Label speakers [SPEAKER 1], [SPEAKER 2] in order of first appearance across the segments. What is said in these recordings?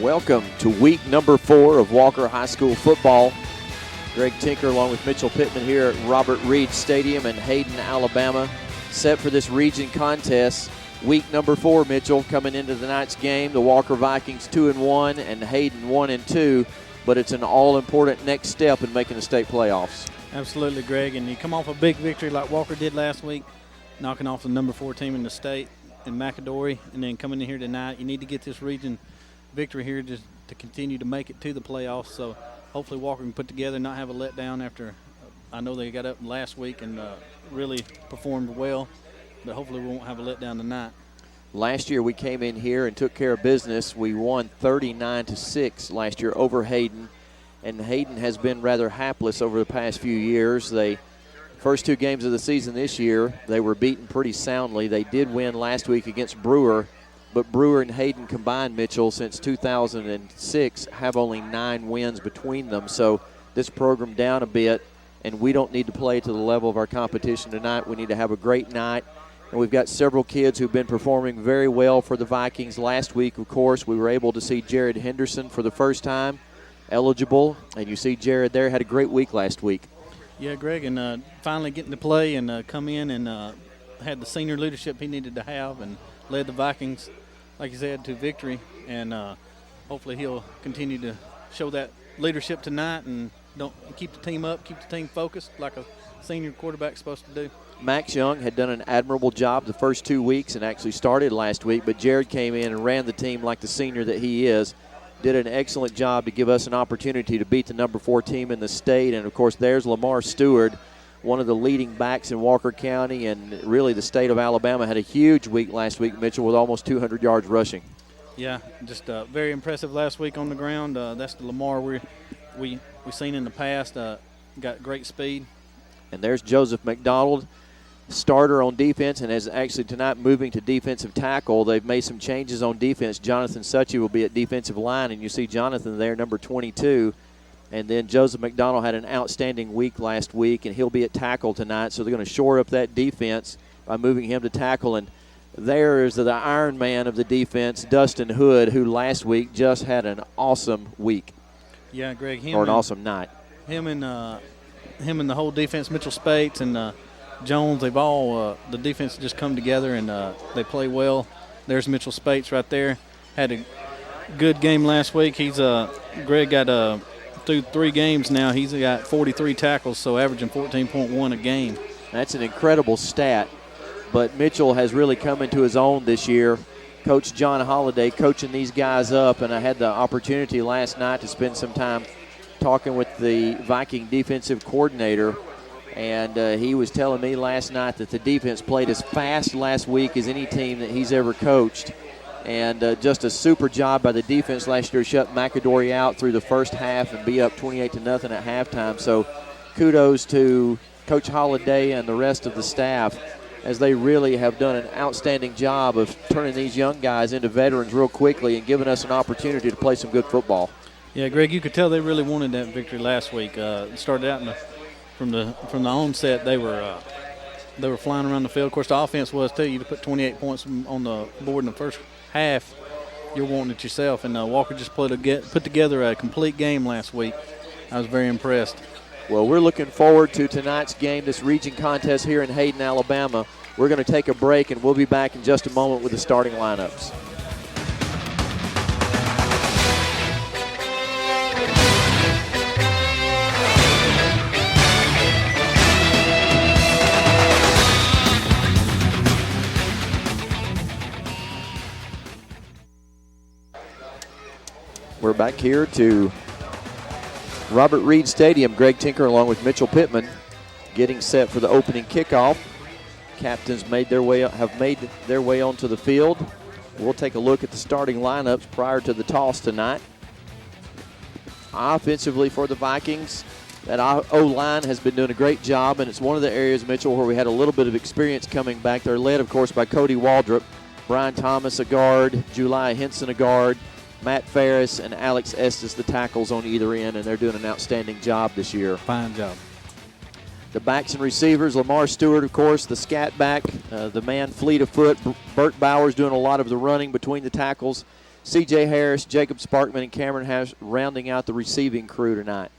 [SPEAKER 1] Welcome to week number 4 of Walker High School football. Greg Tinker along with Mitchell Pittman here at Robert Reed Stadium in Hayden, Alabama. Set for this region contest. Week number 4, Mitchell, coming into tonight's game. The Walker Vikings 2-1 and Hayden 1-2. But it's an all-important next step in making the state playoffs.
[SPEAKER 2] Absolutely, Greg. And you come off a big victory like Walker did last week, knocking off the number 4 team in the state in McAdory, and then coming in here tonight. You need to get this region victory here just to continue to make it to the playoffs. So hopefully Walker can put together, not have a letdown after I know they got up last week and really performed well, but hopefully we won't have a letdown tonight.
[SPEAKER 1] Last year we came in here and took care of business. We won 39-6 last year over Hayden, and Hayden has been rather hapless over the past few years. They first 2 games of the season this year, they were beaten pretty soundly. They did win last week against Brewer, but Brewer and Hayden combined, Mitchell, since 2006 have only 9 wins between them. So this program down a bit, and we don't need to play to the level of our competition tonight. We need to have a great night. And we've got several kids who've been performing very well for the Vikings. Last week, of course, we were able to see Jared Henderson for the first time eligible. And you see Jared there had a great week last week.
[SPEAKER 2] Yeah, Greg, and finally getting to play and come in and had the senior leadership he needed to have and led the Vikings, like you said, to victory. And hopefully he'll continue to show that leadership tonight and don't keep the team up, keep the team focused like a senior quarterback's supposed to do.
[SPEAKER 1] Max Young had done an admirable job the first 2 weeks and actually started last week, but Jared came in and ran the team like the senior that he is. Did an excellent job to give us an opportunity to beat the number 4 team in the state. And, of course, there's Lamar Stewart, one of the leading backs in Walker County, and really the state of Alabama had a huge week last week, Mitchell, with almost 200 yards rushing.
[SPEAKER 2] Yeah, just very impressive last week on the ground. That's the Lamar we've seen in the past. Got great speed.
[SPEAKER 1] And there's Joseph McDonald, starter on defense, and is actually tonight moving to defensive tackle. They've made some changes on defense. Jonathan Suchy will be at defensive line, and you see Jonathan there, number 22. And then Joseph McDonald had an outstanding week last week, and he'll be at tackle tonight. So they're going to shore up that defense by moving him to tackle. And there is the Iron Man of the defense, Dustin Hood, who last week just had an awesome week.
[SPEAKER 2] Yeah, Greg.
[SPEAKER 1] Or an awesome night.
[SPEAKER 2] Him and the whole defense, Mitchell Spates and Jones, they've all the defense just come together and they play well. There's Mitchell Spates right there. Had a good game last week. He's Greg got through 3 games now. He's got 43 tackles, so averaging 14.1 a game.
[SPEAKER 1] That's an incredible stat. But Mitchell has really come into his own this year. Coach John Holliday coaching these guys up, and I had the opportunity last night to spend some time talking with the Viking defensive coordinator, and he was telling me last night that the defense played as fast last week as any team that he's ever coached. And just a super job by the defense last year to shut McAdory out through the first half and be up 28-0 at halftime. So kudos to Coach Holliday and the rest of the staff, as they really have done an outstanding job of turning these young guys into veterans real quickly and giving us an opportunity to play some good football.
[SPEAKER 2] Yeah, Greg, you could tell they really wanted that victory last week. It started out from the onset, they were flying around the field. Of course, the offense was too. You put 28 points on the board in the first half, you're wanting it yourself. And Walker just put together a complete game last week. I was very impressed.
[SPEAKER 1] Well, we're looking forward to tonight's game, this region contest here in Hayden, Alabama. We're going to take a break, and we'll be back in just a moment with the starting lineups. We're back here to Robert Reed Stadium. Greg Tinker along with Mitchell Pittman getting set for the opening kickoff. Captains have made their way onto the field. We'll take a look at the starting lineups prior to the toss tonight. Offensively for the Vikings, that O-line has been doing a great job, and it's one of the areas, Mitchell, where we had a little bit of experience coming back. They're led, of course, by Cody Waldrop, Brian Thomas, a guard, July Henson, a guard, Matt Ferris and Alex Estes, the tackles on either end, and they're doing an outstanding job this year.
[SPEAKER 2] Fine job.
[SPEAKER 1] The backs and receivers, Lamar Stewart, of course, the scat back, the man fleet of foot. Burt Bowers doing a lot of the running between the tackles. C.J. Harris, Jacob Sparkman, and Cameron Harris rounding out the receiving crew tonight.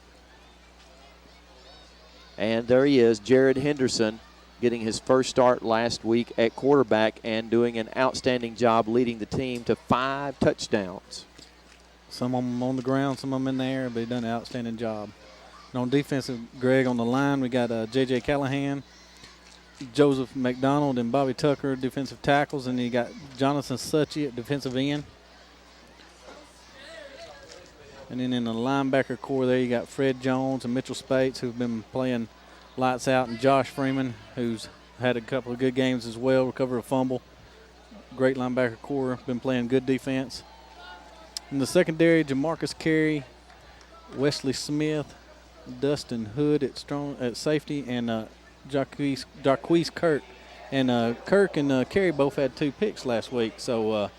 [SPEAKER 1] And there he is, Jared Henderson, getting his first start last week at quarterback and doing an outstanding job leading the team to 5 touchdowns.
[SPEAKER 2] Some of them on the ground, some of them in the air, but he done an outstanding job. And on defensive, Greg, on the line, we got J.J. Callahan, Joseph McDonald, and Bobby Tucker, defensive tackles, and you got Jonathan Suchy at defensive end. And then in the linebacker core there, you got Fred Jones and Mitchell Spates, who've been playing lights out, and Josh Freeman, who's had a couple of good games as well, recovered a fumble. Great linebacker core, been playing good defense. In the secondary, Jamarcus Carey, Wesley Smith, Dustin Hood at safety, and Jarquise Kirk. And Kirk and Carey both had 2 picks last week, so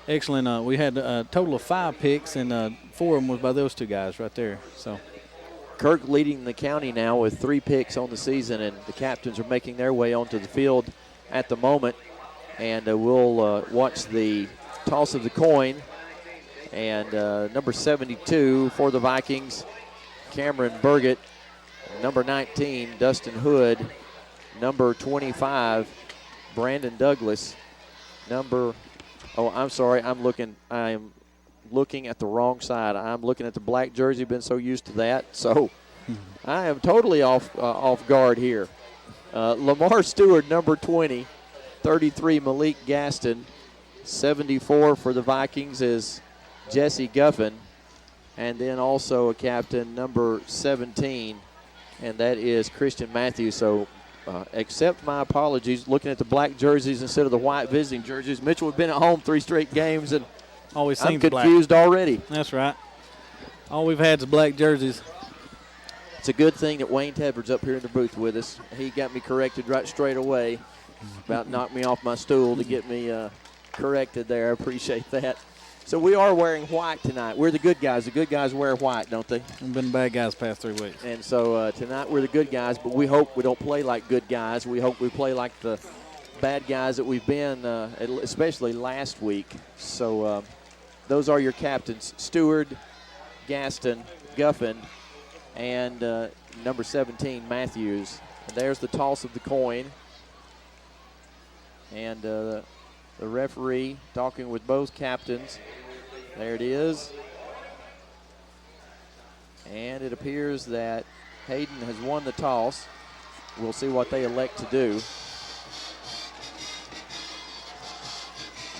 [SPEAKER 2] excellent. We had a total of 5 picks, and 4 of them was by those 2 guys right there. So
[SPEAKER 1] Kirk leading the county now with 3 picks on the season, and the captains are making their way onto the field at the moment. And we'll watch the toss of the coin. And number 72 for the Vikings, Cameron Burgett. Number 19, Dustin Hood. Number 25, Brandon Douglas. I'm sorry, I am looking at the wrong side. I'm looking at the black jersey, been so used to that. So I am totally off guard here. Lamar Stewart, number 20. 33, Malik Gaston. 74 for the Vikings is Jesse Guffin. And then also a captain, number 17, and that is Christian Matthews. So accept my apologies, looking at the black jerseys instead of the white visiting jerseys. Mitchell has been at home 3 straight games, and
[SPEAKER 2] always
[SPEAKER 1] I'm confused already.
[SPEAKER 2] That's right. All we've had is black jerseys.
[SPEAKER 1] It's a good thing that Wayne Tedford's up here in the booth with us. He got me corrected right straight away. About knocked me off my stool to get me corrected there. I appreciate that. So we are wearing white tonight. We're the good guys. The good guys wear white, don't they?
[SPEAKER 2] We've been bad guys past 3 weeks.
[SPEAKER 1] And so tonight we're the good guys, but we hope we don't play like good guys. We hope we play like the bad guys that we've been, especially last week. So those are your captains, Stewart, Gaston, Guffin, and number 17, Matthews. And there's the toss of the coin. And the referee talking with both captains. There it is. And it appears that Hayden has won the toss. We'll see what they elect to do.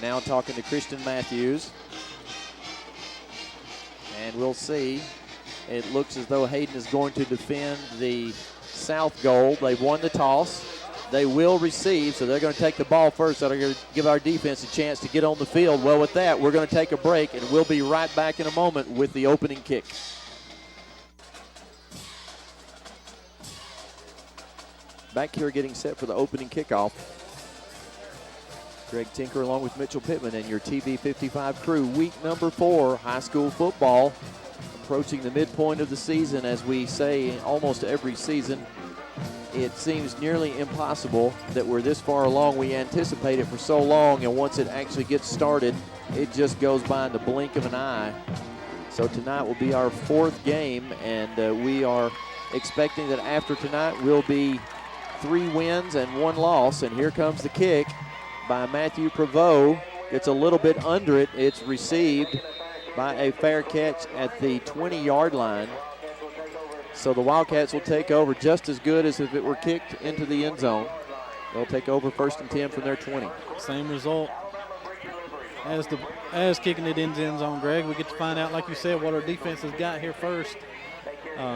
[SPEAKER 1] Now talking to Christian Matthews. And we'll see. It looks as though Hayden is going to defend the south goal. They've won the toss. They will receive, so they're going to take the ball first. That'll give our defense a chance to get on the field. Well, with that, we're going to take a break, and we'll be right back in a moment with the opening kick. Back here getting set for the opening kickoff. Greg Tinker along with Mitchell Pittman and your TV55 crew. Week number 4, high school football, approaching the midpoint of the season. As we say almost every season, it seems nearly impossible that we're this far along. We anticipate it for so long, and once it actually gets started, it just goes by in the blink of an eye. So tonight will be our 4th game, and we are expecting that after tonight we'll be 3 wins and 1 loss. And here comes the kick by Matthew Prevost. It's a little bit under it. It's received by a fair catch at the 20-yard line. So the Wildcats will take over just as good as if it were kicked into the end zone. They'll take over 1st and 10 from their 20.
[SPEAKER 2] Same result as kicking it into the end zone, Greg. We get to find out, like you said, what our defense has got here first.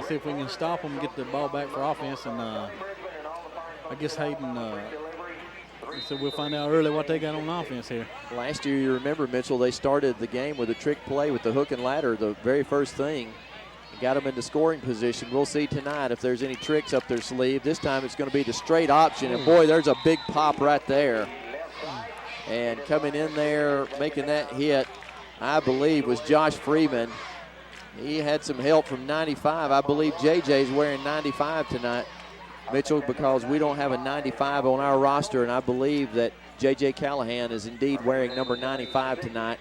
[SPEAKER 2] See if we can stop them and get the ball back for offense. And I guess Hayden, so we'll find out early what they got on offense here.
[SPEAKER 1] Last year, you remember, Mitchell, they started the game with a trick play with the hook and ladder, the very first thing. Got them into scoring position. We'll see tonight if there's any tricks up their sleeve. This time it's going to be the straight option, and boy, there's a big pop right there. And coming in there, making that hit, I believe, was Josh Freeman. He had some help from 95. I believe JJ's wearing 95 tonight, Mitchell, because we don't have a 95 on our roster, and I believe that JJ Callahan is indeed wearing number 95 tonight.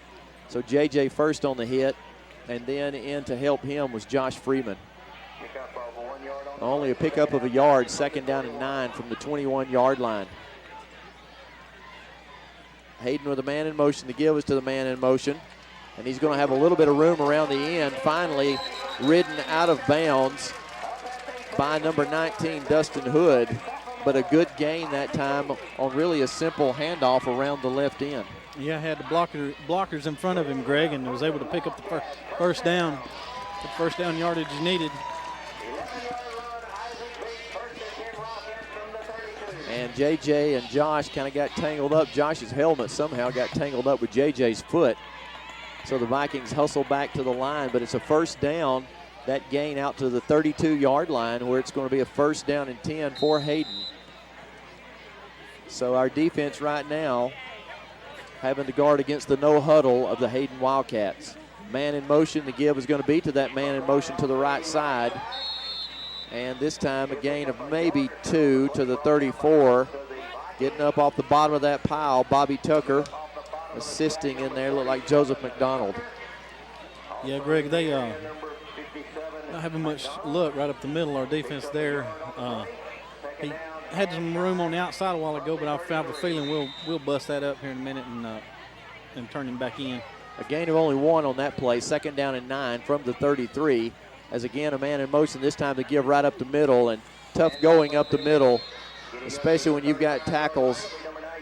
[SPEAKER 1] So J.J. first on the hit, and then in to help him was Josh Freeman. Only a pickup of a yard, 2nd down and 9 from the 21-yard line. Hayden with a man in motion to give us to the man in motion. And he's going to have a little bit of room around the end. Finally ridden out of bounds by number 19, Dustin Hood. But a good gain that time on really a simple handoff around the left end.
[SPEAKER 2] Yeah, had the blockers in front of him, Greg, and was able to pick up the first down yardage he needed.
[SPEAKER 1] And J.J. and Josh kind of got tangled up. Josh's helmet somehow got tangled up with J.J.'s foot. So the Vikings hustle back to the line, but it's a first down. That gain out to the 32-yard line where it's going to be a 1st down and 10 for Hayden. So our defense right now having to guard against the no huddle of the Hayden Wildcats. Man in motion, the give is going to be to that man in motion to the right side. And this time a gain of maybe 2 to the 34. Getting up off the bottom of that pile, Bobby Tucker assisting in there, look like Joseph McDonald.
[SPEAKER 2] Yeah, Greg, they not having much luck right up the middle. Our defense there, he had some room on the outside a while ago, but I have a feeling we'll bust that up here in a minute and turn him back in.
[SPEAKER 1] A gain of only 1 on that play, 2nd down and 9 from the 33. As again, a man in motion this time to give right up the middle, and tough going up the middle, especially when you've got tackles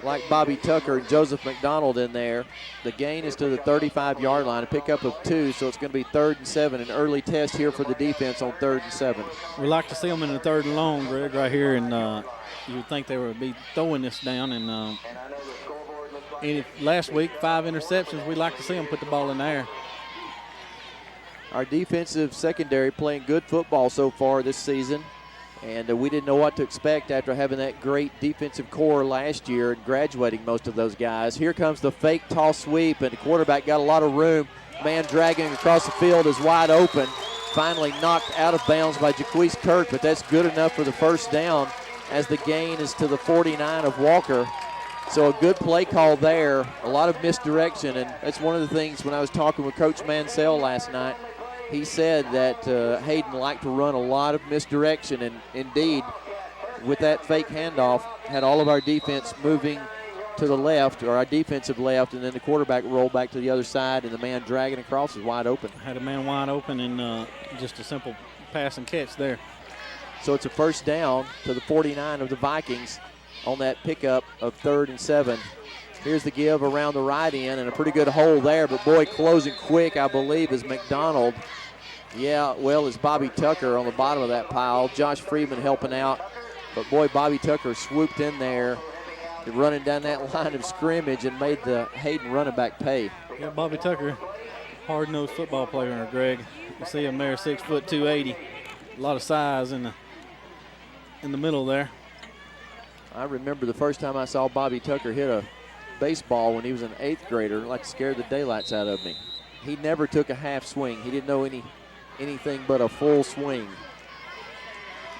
[SPEAKER 1] like Bobby Tucker and Joseph McDonald in there. The gain is to the 35-yard line, a pickup of 2, so it's going to be 3rd and 7, an early test here for the defense on 3rd and 7.
[SPEAKER 2] We like to see them in the 3rd and long, Greg, right here, and you would think they would be throwing this down. And last week, 5 interceptions. We like to see them put the ball in the air.
[SPEAKER 1] Our defensive secondary playing good football so far this season. And we didn't know what to expect after having that great defensive core last year and graduating most of those guys. Here comes the fake toss sweep, and the quarterback got a lot of room. Man dragging across the field is wide open. Finally knocked out of bounds by Jaquise Kirk, but that's good enough for the 1st down as the gain is to the 49 of Walker. So a good play call there, a lot of misdirection, and that's one of the things when I was talking with Coach Mansell last night. He said that Hayden liked to run a lot of misdirection, and indeed, with that fake handoff, had all of our defense moving to the left, or our defensive left, and then the quarterback rolled back to the other side, and the man dragging across is wide open.
[SPEAKER 2] Had a man wide open, and just a simple pass and catch there.
[SPEAKER 1] So it's a 1st down to the 49 of the Vikings on that pickup of 3rd and 7. Here's the give around the right end, and a pretty good hole there, but boy, closing quick, I believe, is McDonald. Yeah, well, it's Bobby Tucker on the bottom of that pile. Josh Freeman helping out. But boy, Bobby Tucker swooped in there, running down that line of scrimmage and made the Hayden running back pay.
[SPEAKER 2] Yeah, Bobby Tucker, hard-nosed football player, Greg. You see him there, 6 foot 280. A lot of size in the middle there.
[SPEAKER 1] I remember the first time I saw Bobby Tucker hit a baseball when he was an 8th grader, like scared the daylights out of me. He never took a half swing. He didn't know anything but a full swing.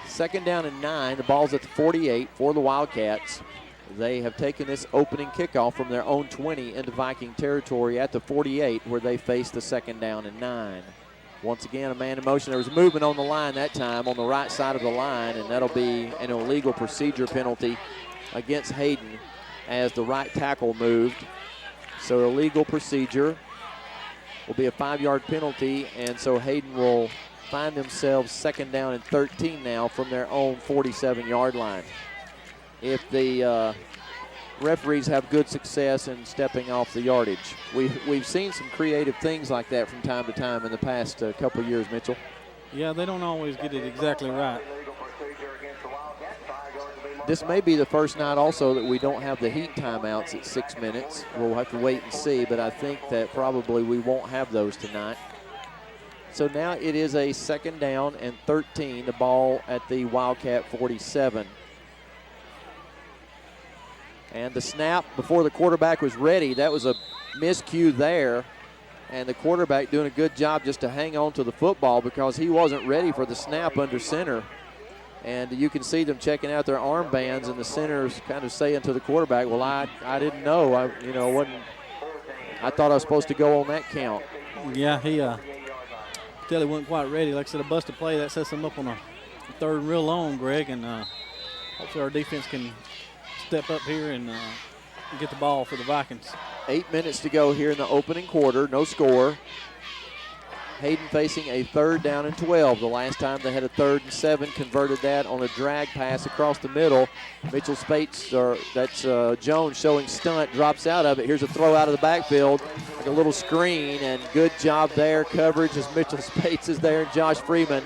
[SPEAKER 1] 2nd down and 9. The ball's at the 48 for the Wildcats. They have taken this opening kickoff from their own 20 into Viking territory at the 48, where they face the 2nd down and 9. Once again, a man in motion. There was movement on the line that time on the right side of the line, and that'll be an illegal procedure penalty against Hayden as the right tackle moved. So illegal procedure will be a 5-yard penalty, and so Hayden will find themselves 2nd down and 13 now from their own 47-yard line. If the referees have good success in stepping off the yardage. We've seen some creative things like that from time to time in the past couple of years, Mitchell.
[SPEAKER 2] Yeah, they don't always get it exactly right.
[SPEAKER 1] This may be the first night also that we don't have the heat timeouts at 6 minutes. We'll have to wait and see, but I think that probably we won't have those tonight. So now it is a 2nd down and 13, the ball at the Wildcat 47. And the snap before the quarterback was ready, that was a miscue there. And the quarterback doing a good job just to hang on to the football because he wasn't ready for the snap under center. And you can see them checking out their armbands, and the center's kind of saying to the quarterback, well, I didn't know. I thought I was supposed to go on that count.
[SPEAKER 2] Yeah, he still he wasn't quite ready. Like I said, a busted play that sets him up on a third and real long, Greg, and hopefully our defense can step up here and get the ball for the Vikings.
[SPEAKER 1] 8 minutes to go here in the opening quarter. No score. Hayden facing a 3rd down and 12. The last time they had a 3rd and 7, converted that on a drag pass across the middle. Mitchell Spates, that's Jones showing stunt, drops out of it. Here's a throw out of the backfield, like a little screen, and good job there. Coverage as Mitchell Spates is there, and Josh Freeman,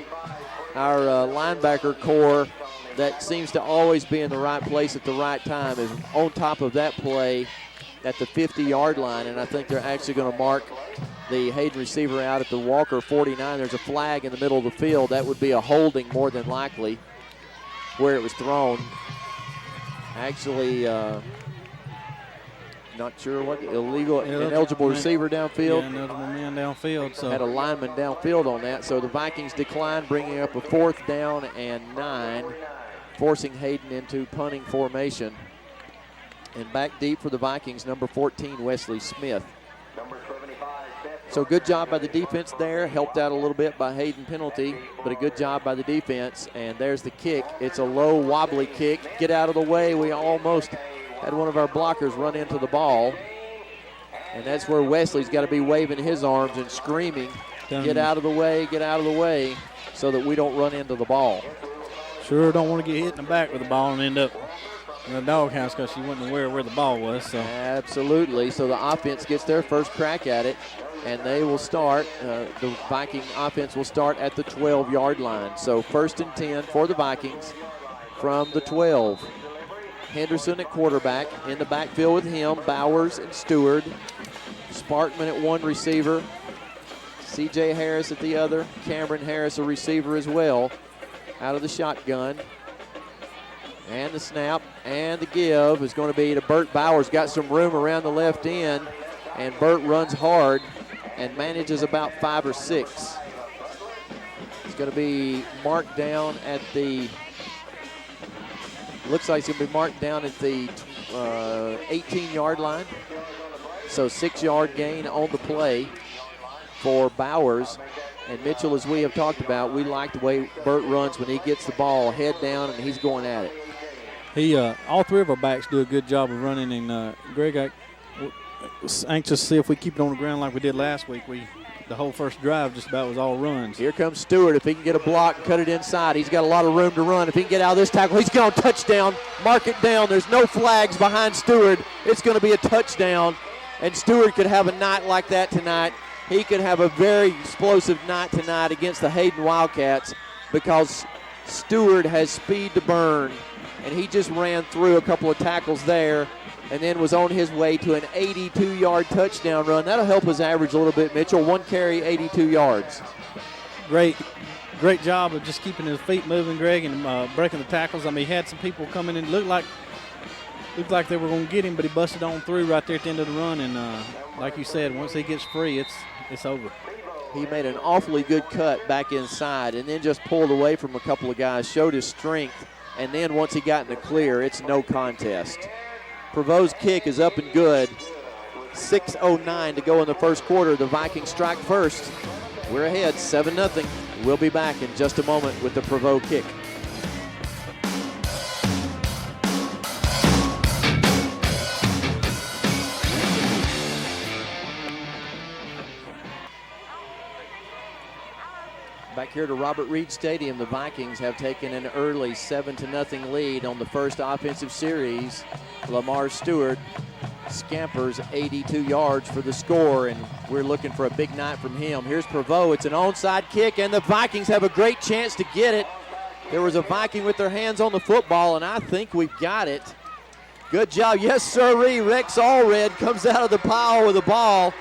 [SPEAKER 1] our linebacker core that seems to always be in the right place at the right time, is on top of that play at the 50-yard line, and I think they're actually going to mark the Hayden receiver out at the Walker 49. There's a flag in the middle of the field. That would be a holding more than likely where it was thrown. Actually, not sure what, ineligible receiver downfield.
[SPEAKER 2] Yeah, ineligible man downfield. So
[SPEAKER 1] had a lineman downfield on that. So the Vikings decline, bringing up a 4th down and 9, forcing Hayden into punting formation. And back deep for the Vikings, number 14, Wesley Smith. So good job by the defense there, helped out a little bit by Hayden penalty, but a good job by the defense. And there's the kick. It's a low, wobbly kick. Get out of the way. We almost had one of our blockers run into the ball. And that's where Wesley's got to be waving his arms and screaming, get out of the way, so that we don't run into the ball.
[SPEAKER 2] Sure don't want to get hit in the back with the ball and end up in the doghouse because she wasn't aware where the ball was. So
[SPEAKER 1] absolutely. So the offense gets their first crack at it, and they will start. The Viking offense will start at the 12-yard line. So 1st and 10 for the Vikings from the 12. Henderson at quarterback. In the backfield with him, Bowers and Stewart. Sparkman at one receiver. C.J. Harris at the other. Cameron Harris, a receiver as well, out of the shotgun. And the snap and the give is going to be to Burt Bowers. Got some room around the left end, and Burt runs hard and manages about 5 or 6. It's going to be marked down at the, looks like it's going to be marked down at the 18-yard line. So 6-yard gain on the play for Bowers. And Mitchell, as we have talked about, we like the way Burt runs when he gets the ball head down and he's going at it.
[SPEAKER 2] He, all 3 of our backs do a good job of running. And Greg, I was anxious to see if we keep it on the ground like we did last week. The whole first drive just about was all runs.
[SPEAKER 1] Here comes Stewart. If he can get a block and cut it inside, he's got a lot of room to run. If he can get out of this tackle, he's going touchdown. Mark it down. There's no flags behind Stewart. It's going to be a touchdown. And Stewart could have a night like that tonight. He could have a very explosive night tonight against the Hayden Wildcats because Stewart has speed to burn, and he just ran through a couple of tackles there and then was on his way to an 82-yard touchdown run. That'll help his average a little bit, Mitchell. 1 carry, 82 yards.
[SPEAKER 2] Great job of just keeping his feet moving, Greg, and breaking the tackles. I mean, he had some people coming in. Looked like they were going to get him, but he busted on through right there at the end of the run. And like you said, once he gets free, it's over.
[SPEAKER 1] He made an awfully good cut back inside and then just pulled away from a couple of guys, showed his strength, and then once he got in the clear, it's no contest. Prevost's kick is up and good. 6:09 to go in the first quarter. The Vikings strike first. We're ahead 7-0. We'll be back in just a moment with the Prevost kick. Back here to Robert Reed Stadium, the Vikings have taken an early 7-0 lead on the first offensive series. Lamar Stewart scampers 82 yards for the score, and we're looking for a big night from him. Here's Prevost. It's an onside kick, and the Vikings have a great chance to get it. There was a Viking with their hands on the football, and I think we've got it. Good job. Yes, sirree. Rex Allred comes out of the pile with the ball,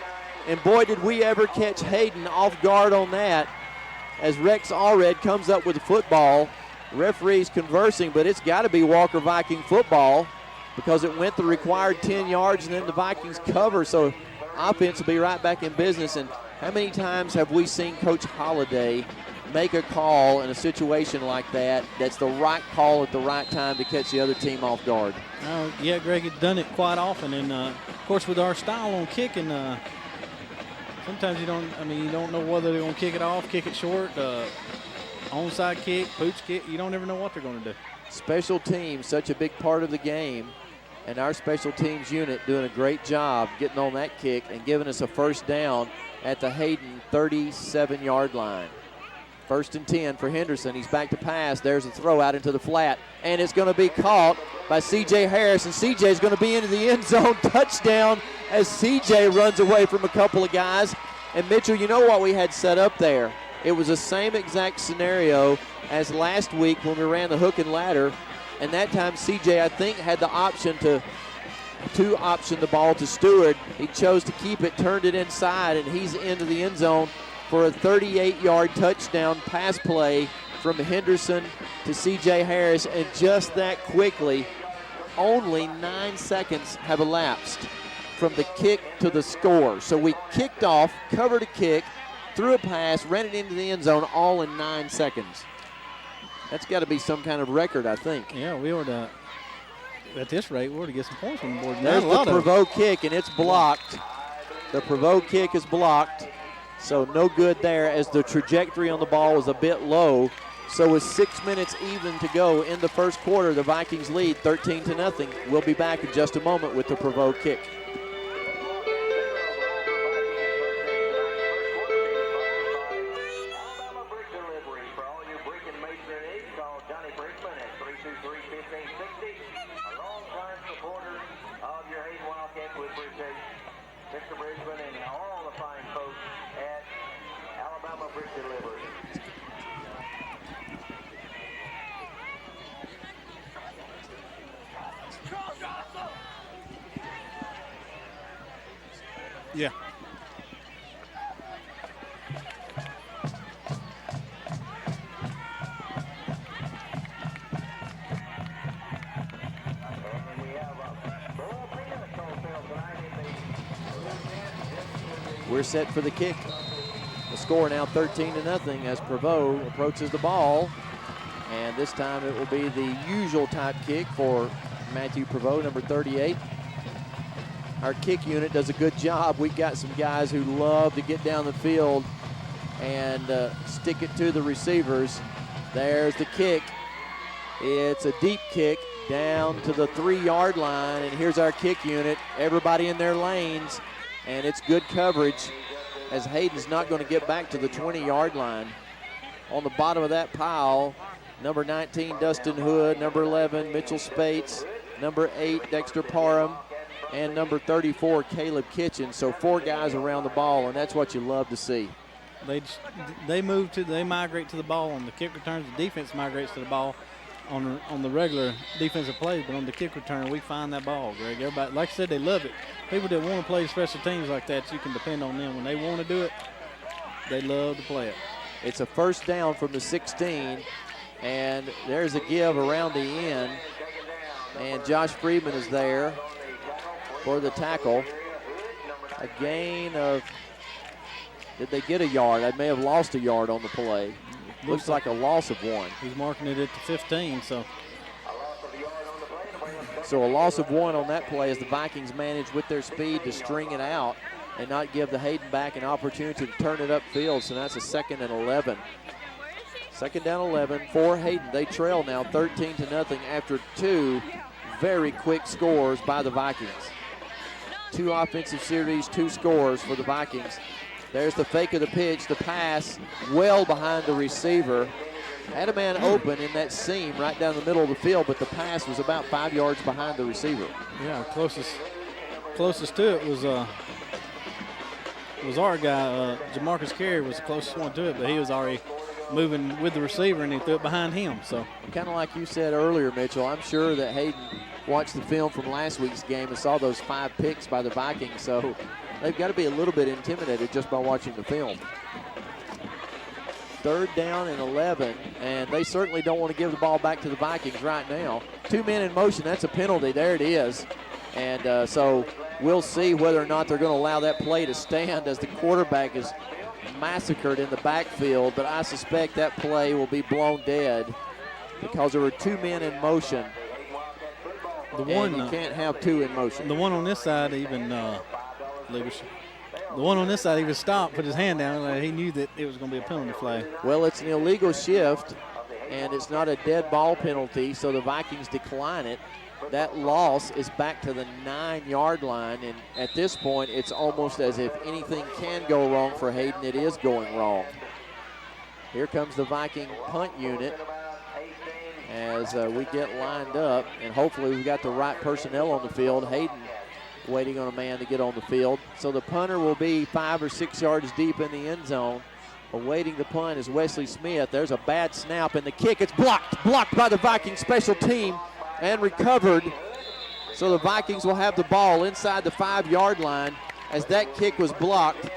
[SPEAKER 1] and boy, did we ever catch Hayden off guard on that. As Rex Allred comes up with the football, referees conversing, but it's got to be Walker Viking football because it went the required 10 yards and then the Vikings cover, so offense will be right back in business. And how many times have we seen Coach Holliday make a call in a situation like that that's the right call at the right time to catch the other team off guard.
[SPEAKER 2] Yeah, Greg has done it quite often. And, of course, with our style on kicking, sometimes you don't know whether they're going to kick it off, kick it short, onside kick, pooch kick. You don't ever know what they're going to do.
[SPEAKER 1] Special teams, such a big part of the game. And our special teams unit doing a great job getting on that kick and giving us a first down at the Hayden 37-yard line. 1st and 10 for Henderson. He's back to pass. There's a throw out into the flat, and it's going to be caught by C.J. Harris, and C.J. is going to be into the end zone. Touchdown as C.J. runs away from a couple of guys. And, Mitchell, you know what we had set up there? It was the same exact scenario as last week when we ran the hook and ladder, and that time C.J., I think, had the option to option the ball to Stewart. He chose to keep it, turned it inside, and he's into the end zone for a 38-yard touchdown pass play from Henderson to C.J. Harris. And just that quickly, only 9 seconds have elapsed from the kick to the score. So we kicked off, covered a kick, threw a pass, ran it into the end zone, all in 9 seconds. That's got to be some kind of record, I think.
[SPEAKER 2] Yeah, we ought to, at this rate, we ought to get some points on the board.
[SPEAKER 1] There's the provoked kick, and it's blocked. The provoked kick is blocked, so no good there as the trajectory on the ball was a bit low. So with 6 minutes even to go in the first quarter, the Vikings lead 13-0. We'll be back in just a moment with the provoked kick.
[SPEAKER 2] Yeah.
[SPEAKER 1] We're set for the kick. The score now 13-0 as Prevost approaches the ball. And this time it will be the usual type kick for Matthew Prevost, number 38. Our kick unit does a good job. We've got some guys who love to get down the field and stick it to the receivers. There's the kick. It's a deep kick down to the 3-yard line, and here's our kick unit. Everybody in their lanes, and it's good coverage as Hayden's not going to get back to the 20-yard line. On the bottom of that pile, number 19, Dustin Hood, number 11, Mitchell Spates, number 8, Dexter Parham, and number 34, Caleb Kitchen. So 4 guys around the ball, and that's what you love to see.
[SPEAKER 2] They migrate to the ball on the kick returns. The defense migrates to the ball on the regular defensive plays, but on the kick return, we find that ball, Greg. Everybody, like I said, they love it. People that want to play special teams like that, you can depend on them. When they want to do it, they love to play it.
[SPEAKER 1] It's a first down from the 16, and there's a give around the end, and Josh Friedman is there for the tackle. A gain of, did they get a yard? I may have lost a yard on the play. Looks like a loss of 1.
[SPEAKER 2] He's marking it at the 15, so.
[SPEAKER 1] So a loss of 1 on that play as the Vikings managed with their speed to string it out and not give the Hayden back an opportunity to turn it upfield. So that's a 2nd and 11. 2nd down 11 for Hayden. They trail now 13-0 after 2 very quick scores by the Vikings. 2 offensive series, 2 scores for the Vikings. There's the fake of the pitch, the pass well behind the receiver. Had a man open in that seam right down the middle of the field, but the pass was about 5 yards behind the receiver.
[SPEAKER 2] Yeah, closest to it was our guy, Jamarcus Carey was the closest one to it, but he was already moving with the receiver and he threw it behind him. So
[SPEAKER 1] kind of like you said earlier, Mitchell, I'm sure that Hayden watched the film from last week's game and saw those 5 picks by the Vikings, so they've got to be a little bit intimidated just by watching the film. 3rd down and 11, and they certainly don't want to give the ball back to the Vikings right now. 2 men in motion, that's a penalty. There it is. And so we'll see whether or not they're going to allow that play to stand as the quarterback is massacred in the backfield, but I suspect that play will be blown dead because there were 2 men in motion. And you can't have 2 in motion.
[SPEAKER 2] The one on this side even stopped, put his hand down, like he knew that it was going to be a penalty flag.
[SPEAKER 1] Well, it's an illegal shift, and it's not a dead ball penalty, so the Vikings decline it. That loss is back to the 9-yard line, and at this point, it's almost as if anything can go wrong for Hayden. It is going wrong. Here comes the Viking punt unit as we get lined up, and hopefully we've got the right personnel on the field. Hayden waiting on a man to get on the field. So the punter will be 5 or 6 yards deep in the end zone. Awaiting the punt is Wesley Smith. There's a bad snap, and the kick, it's blocked by the Viking special team and recovered. So the Vikings will have the ball inside the 5-yard line as that kick was blocked.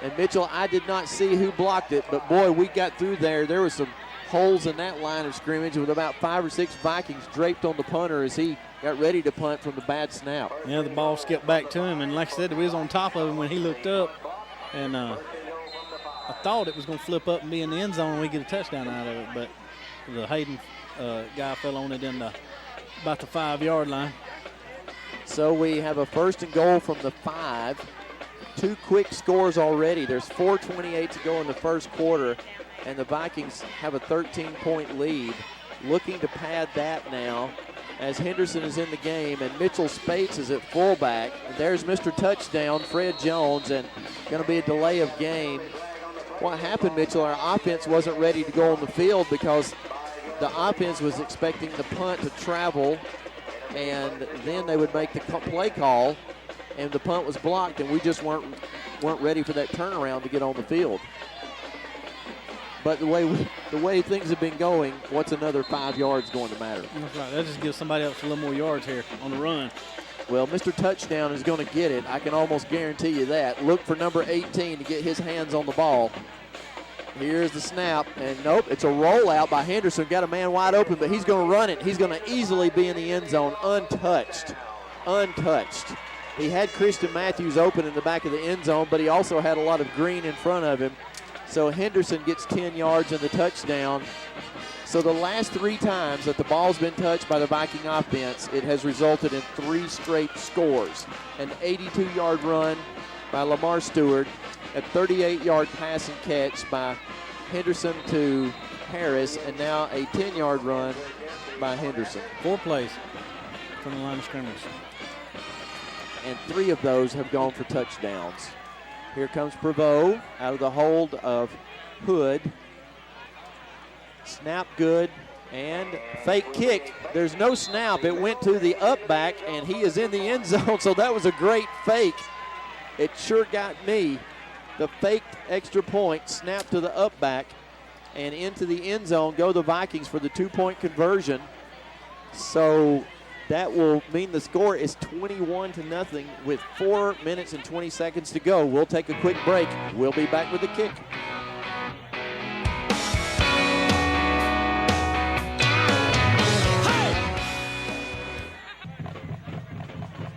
[SPEAKER 1] And Mitchell, I did not see who blocked it, but boy, we got through there. There was some holes in that line of scrimmage with about 5 or 6 Vikings draped on the punter as he got ready to punt from the bad snap.
[SPEAKER 2] Yeah, the ball skipped back to him, and like I said, we was on top of him when he looked up, and I thought it was going to flip up and be in the end zone and we get a touchdown out of it, but the Hayden guy fell on it in about the 5-yard line.
[SPEAKER 1] So we have a 1st and goal from the 5. 2 quick scores already. There's 4:28 to go in the first quarter, and the Vikings have a 13-point lead. Looking to pad that now as Henderson is in the game, and Mitchell Spates is at fullback. And there's Mr. Touchdown, Fred Jones, and going to be a delay of game. What happened, Mitchell, our offense wasn't ready to go on the field because the offense was expecting the punt to travel, and then they would make the play call, and the punt was blocked, and we just weren't ready for that turnaround to get on the field. But the way things have been going, what's another 5 yards going to matter?
[SPEAKER 2] That's right. That just gives somebody else a little more yards here on the run.
[SPEAKER 1] Well, Mr. Touchdown is going to get it. I can almost guarantee you that. Look for number 18 to get his hands on the ball. Here's the snap, and nope, it's a rollout by Henderson. Got a man wide open, but he's going to run it. He's going to easily be in the end zone, untouched. He had Christian Matthews open in the back of the end zone, but he also had a lot of green in front of him. So Henderson gets 10 yards and the touchdown. So the last 3 times that the ball's been touched by the Viking offense, it has resulted in 3 straight scores. An 82-yard run by Lamar Stewart, a 38-yard pass and catch by Henderson to Harris, and now a 10-yard run by Henderson.
[SPEAKER 2] 4 plays from the line of scrimmage.
[SPEAKER 1] And 3 of those have gone for touchdowns. Here comes Prevost out of the hold of Hood. Snap good, and fake kick. There's no snap. It went to the up back, and he is in the end zone, so that was a great fake. It sure got me. The faked extra point, snap to the up back, and into the end zone go the Vikings for the 2-point conversion. So that will mean the score is 21-0 with 4 minutes and 20 seconds to go. We'll take a quick break. We'll be back with the kick.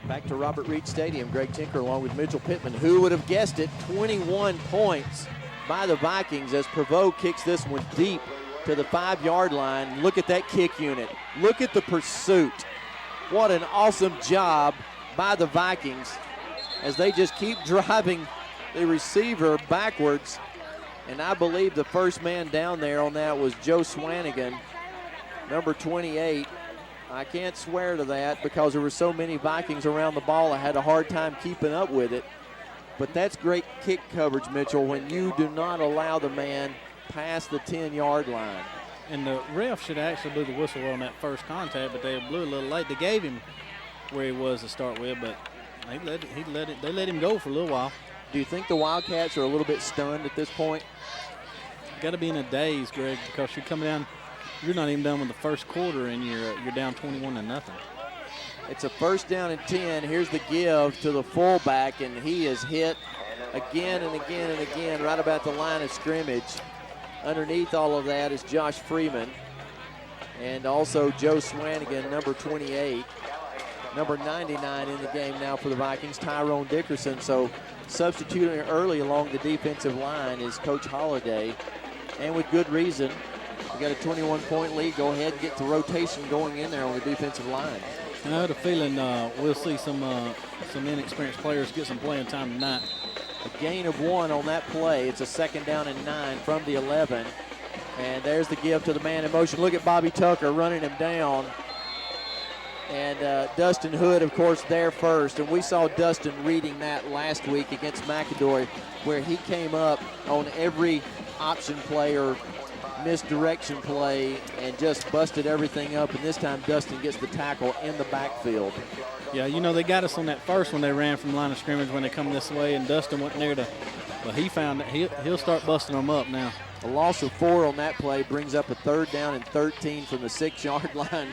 [SPEAKER 1] Back to Robert Reed Stadium. Greg Tinker along with Mitchell Pittman. Who would have guessed it? 21 points by the Vikings as Prevost kicks this one deep to the 5-yard line. Look at that kick unit. Look at the pursuit. What an awesome job by the Vikings as they just keep driving the receiver backwards. And I believe the first man down there on that was Joe Swanigan, number 28. I can't swear to that because there were so many Vikings around the ball, I had a hard time keeping up with it. But that's great kick coverage, Mitchell, when you do not allow the man past the 10-yard line.
[SPEAKER 2] And the ref should actually blew the whistle on that first contact, but they blew a little late. They gave him where he was to start with, but they let him go for a little while.
[SPEAKER 1] Do you think the Wildcats are a little bit stunned at this point?
[SPEAKER 2] Got to be in a daze, Greg, because you're coming down. You're not even done with the first quarter, and you're down 21-0.
[SPEAKER 1] It's a 1st down and 10. Here's the give to the fullback, and he is hit again and again and again right about the line of scrimmage. Underneath all of that is Josh Freeman and also Joe Swanigan, number 28. number 99 in the game now for the Vikings, Tyrone Dickerson. So substituting early along the defensive line is Coach Holliday, and with good reason. We got a 21-point lead. Go ahead and get the rotation going in there on the defensive line.
[SPEAKER 2] I had a feeling we'll see some inexperienced players get some playing time tonight.
[SPEAKER 1] A gain of 1 on that play. It's a 2nd down and 9 from the 11. And there's the give to the man in motion. Look at Bobby Tucker running him down. And Dustin Hood, of course, there first. And we saw Dustin reading that last week against McAdory, where he came up on every option play or misdirection play and just busted everything up. And this time Dustin gets the tackle in the backfield.
[SPEAKER 2] Yeah, you know, they got us on that first when they ran from the line of scrimmage when they come this way, and Dustin went near to, but he found that he'll start busting them up now.
[SPEAKER 1] A loss of 4 on that play brings up a 3rd down and 13 from the 6-yard line.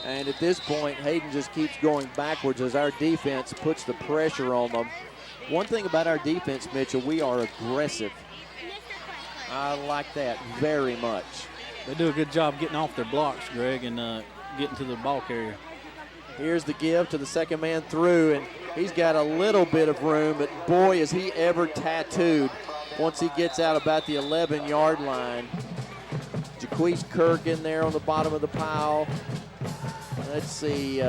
[SPEAKER 1] And at this point, Hayden just keeps going backwards as our defense puts the pressure on them. One thing about our defense, Mitchell, we are aggressive. I like that very much.
[SPEAKER 2] They do a good job getting off their blocks, Greg, and getting to the ball carrier.
[SPEAKER 1] Here's the give to the second man through, and he's got a little bit of room, but boy, is he ever tattooed once he gets out about the 11-yard line. Jaquise Kirk in there on the bottom of the pile. Let's see,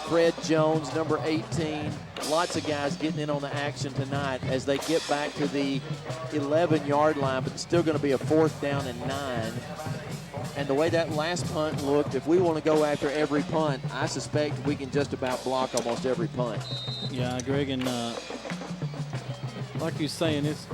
[SPEAKER 1] Fred Jones, number 18. Lots of guys getting in on the action tonight as they get back to the 11-yard line, but it's still going to be a 4th down and 9. And the way that last punt looked, if we want to go after every punt, I suspect we can just about block almost every punt.
[SPEAKER 2] Yeah, Greg, and like you're saying, it's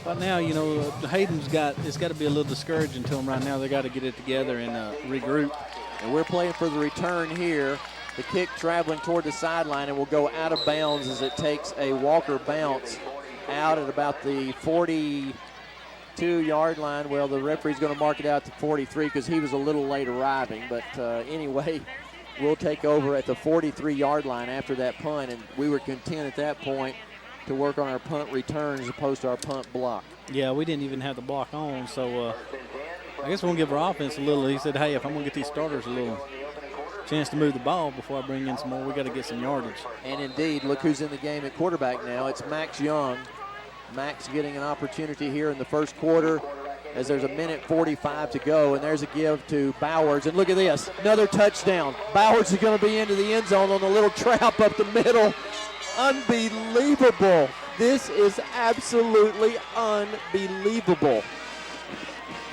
[SPEAKER 2] right now, you know, it's got to be a little discouraging to them right now. They got to get it together and regroup.
[SPEAKER 1] And we're playing for the return here. The kick traveling toward the sideline and will go out of bounds as it takes a Walker bounce out at about the 42-yard line. Well, the referee's going to mark it out to 43 because he was a little late arriving. But anyway, we'll take over at the 43-yard line after that punt. And we were content at that point to work on our punt return as opposed to our punt block.
[SPEAKER 2] Yeah, we didn't even have the block on. So I guess we're going to give our offense a little. He said, hey, if I'm going to get these starters a little chance to move the ball before I bring in some more, we got to get some yardage.
[SPEAKER 1] And indeed, look who's in the game at quarterback now. It's Max Young. Max getting an opportunity here in the first quarter as there's a 1:45 to go, and there's a give to Bowers. And look at this, another touchdown. Bowers is going to be into the end zone on a little trap up the middle. Unbelievable. This is absolutely unbelievable.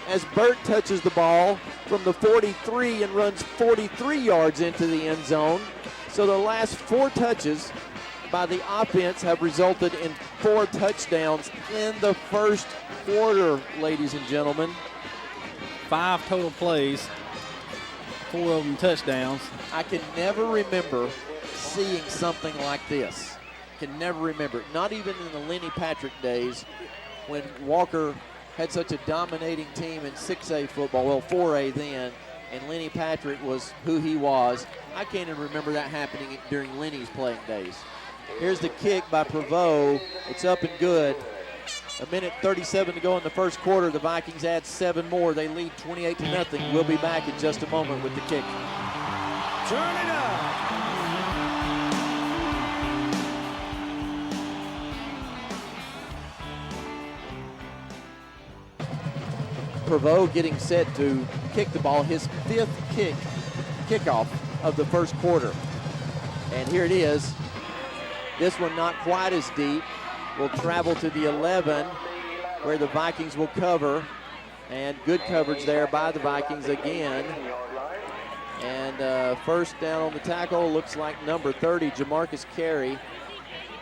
[SPEAKER 1] As Burt touches the ball from the 43 and runs 43 yards into the end zone. So the last 4 touches by the offense have resulted in 4 touchdowns in the first quarter, ladies and gentlemen.
[SPEAKER 2] 5 total plays, 4 of them touchdowns.
[SPEAKER 1] I can never remember seeing something like this. Can never remember it. Not even in the Lenny Patrick days when Walker had such a dominating team in 6A football, well, 4A then, and Lenny Patrick was who he was. I can't even remember that happening during Lenny's playing days. Here's the kick by Prevost. It's up and good. 1:37 to go in the first quarter. The Vikings add 7 more. They lead 28-0. We'll be back in just a moment with the kick.
[SPEAKER 3] Turn it up.
[SPEAKER 1] Prevost getting set to kick the ball, his 5th kickoff of the first quarter. And here it is. This one not quite as deep. Will travel to the 11 where the Vikings will cover. And good coverage there by the Vikings again. And first down on the tackle looks like number 30, Jamarcus Carey.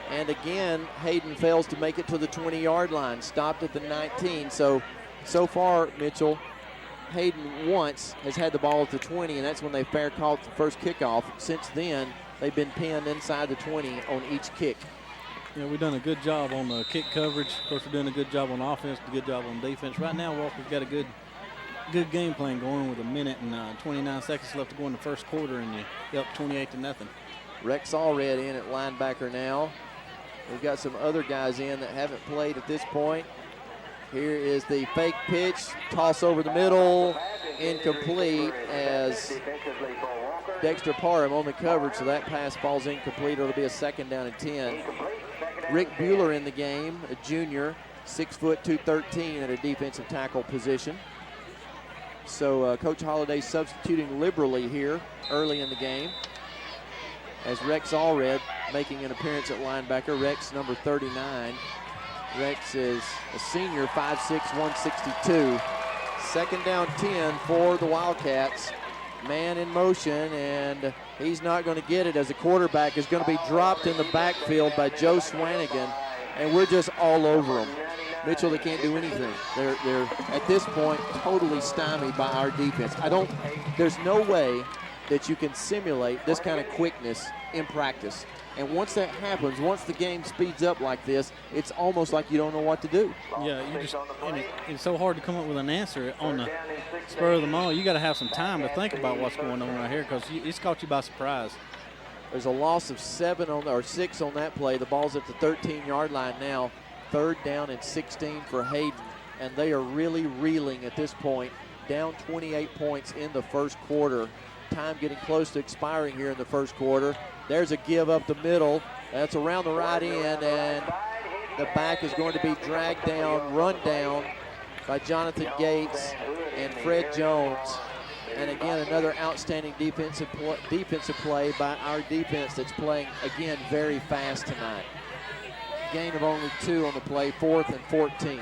[SPEAKER 1] And again, Hayden fails to make it to the 20-yard line, stopped at the 19. So far, Mitchell, Hayden once has had the ball at the 20, and that's when they fair caught the first kickoff. Since then, they've been pinned inside the 20 on each kick.
[SPEAKER 2] Yeah, we've done a good job on the kick coverage. Of course, we're doing a good job on offense, a good job on defense. Right now, Walker's got a good game plan going with 1 minute and 29 seconds left to go in the first quarter, and you're up 28-0.
[SPEAKER 1] Rex Allred in at linebacker now. We've got some other guys in that haven't played at this point. Here is the fake pitch, toss over the middle, incomplete as Dexter Parham on the coverage, so that pass falls incomplete. It'll be a 2nd down and 10. Rick Bueller in the game, a junior, 6 foot 213 at a defensive tackle position. So Coach Holliday substituting liberally here early in the game, as Rex Allred making an appearance at linebacker. Rex, number 39. Rex is a senior, 5'6", 162. 2nd down 10 for the Wildcats. Man in motion, and he's not going to get it, as the quarterback is going to be dropped in the backfield by Joe Swanigan, and we're just all over him. Mitchell, they can't do anything. They're at this point totally stymied by our defense. There's no way that you can simulate this kind of quickness in practice. And once that happens, once the game speeds up like this, it's almost like you don't know what to do.
[SPEAKER 2] Yeah, it's so hard to come up with an answer on the spur of the moment. You got to have some time to think about what's going on right here, because it's caught you by surprise.
[SPEAKER 1] There's a loss of 6 on that play. The ball's at the 13-yard line now. 3rd down and 16 for Hayden, and they are really reeling at this point. Down 28 points in the first quarter. Time getting close to expiring here in the first quarter. There's a give up the middle. That's around the right end, and the back is going to be dragged down, run down by Jonathan Gates and Fred Jones. And again, another outstanding defensive play by our defense that's playing, again, very fast tonight. Gain of only 2 on the play, 4th and 14.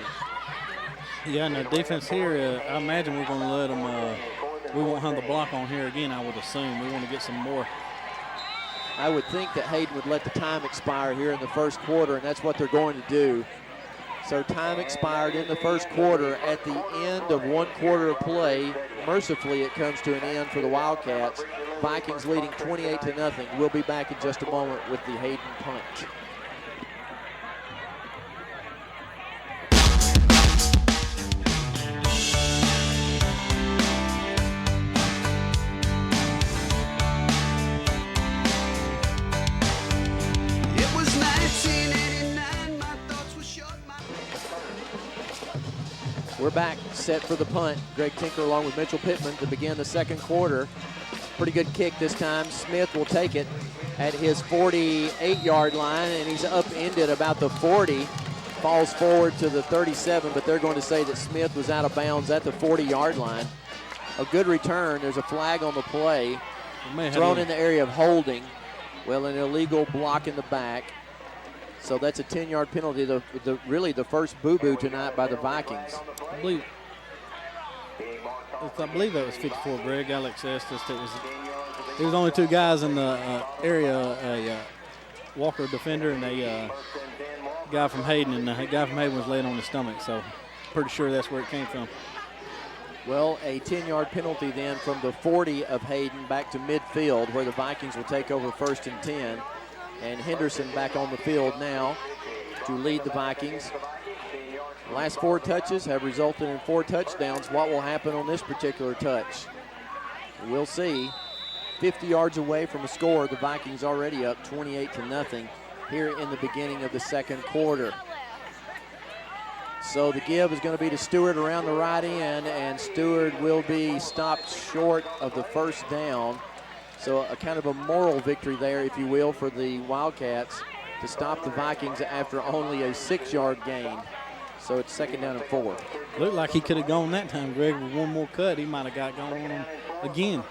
[SPEAKER 2] Yeah, and the defense here, I imagine we're going to let them, we won't have the block on here again, I would assume. We want to get some more.
[SPEAKER 1] I would think that Hayden would let the time expire here in the first quarter, and that's what they're going to do. So time expired in the first quarter. At the end of 1 quarter of play, mercifully it comes to an end for the Wildcats. Vikings leading 28-0. We'll be back in just a moment with the Hayden punt. We're back, set for the punt. Greg Tinker along with Mitchell Pittman to begin the second quarter. Pretty good kick this time. Smith will take it at his 48-yard line, and he's upended about the 40. Falls forward to the 37, but they're going to say that Smith was out of bounds at the 40-yard line. A good return. There's a flag on the play. Thrown in the area of holding. Well, an illegal block in the back. So that's a 10-yard penalty, really the first boo-boo tonight by the Vikings.
[SPEAKER 2] I believe that was 54, Greg. Alex Estes. There was only 2 guys in the area, a Walker defender and a guy from Hayden, and the guy from Hayden was laying on his stomach, so pretty sure that's where it came from.
[SPEAKER 1] Well, a 10-yard penalty then from the 40 of Hayden back to midfield, where the Vikings will take over 1st and 10. And Henderson back on the field now to lead the Vikings. The last 4 touches have resulted in 4 touchdowns. What will happen on this particular touch? We'll see. 50 yards away from a score, the Vikings already up 28-0 here in the beginning of the second quarter. So the give is going to be to Stewart around the right end, and Stewart will be stopped short of the first down. So a kind of a moral victory there, if you will, for the Wildcats to stop the Vikings after only a 6-yard gain. So it's 2nd down and 4.
[SPEAKER 2] Looked like he could have gone that time, Greg, with one more cut. He might have got going again.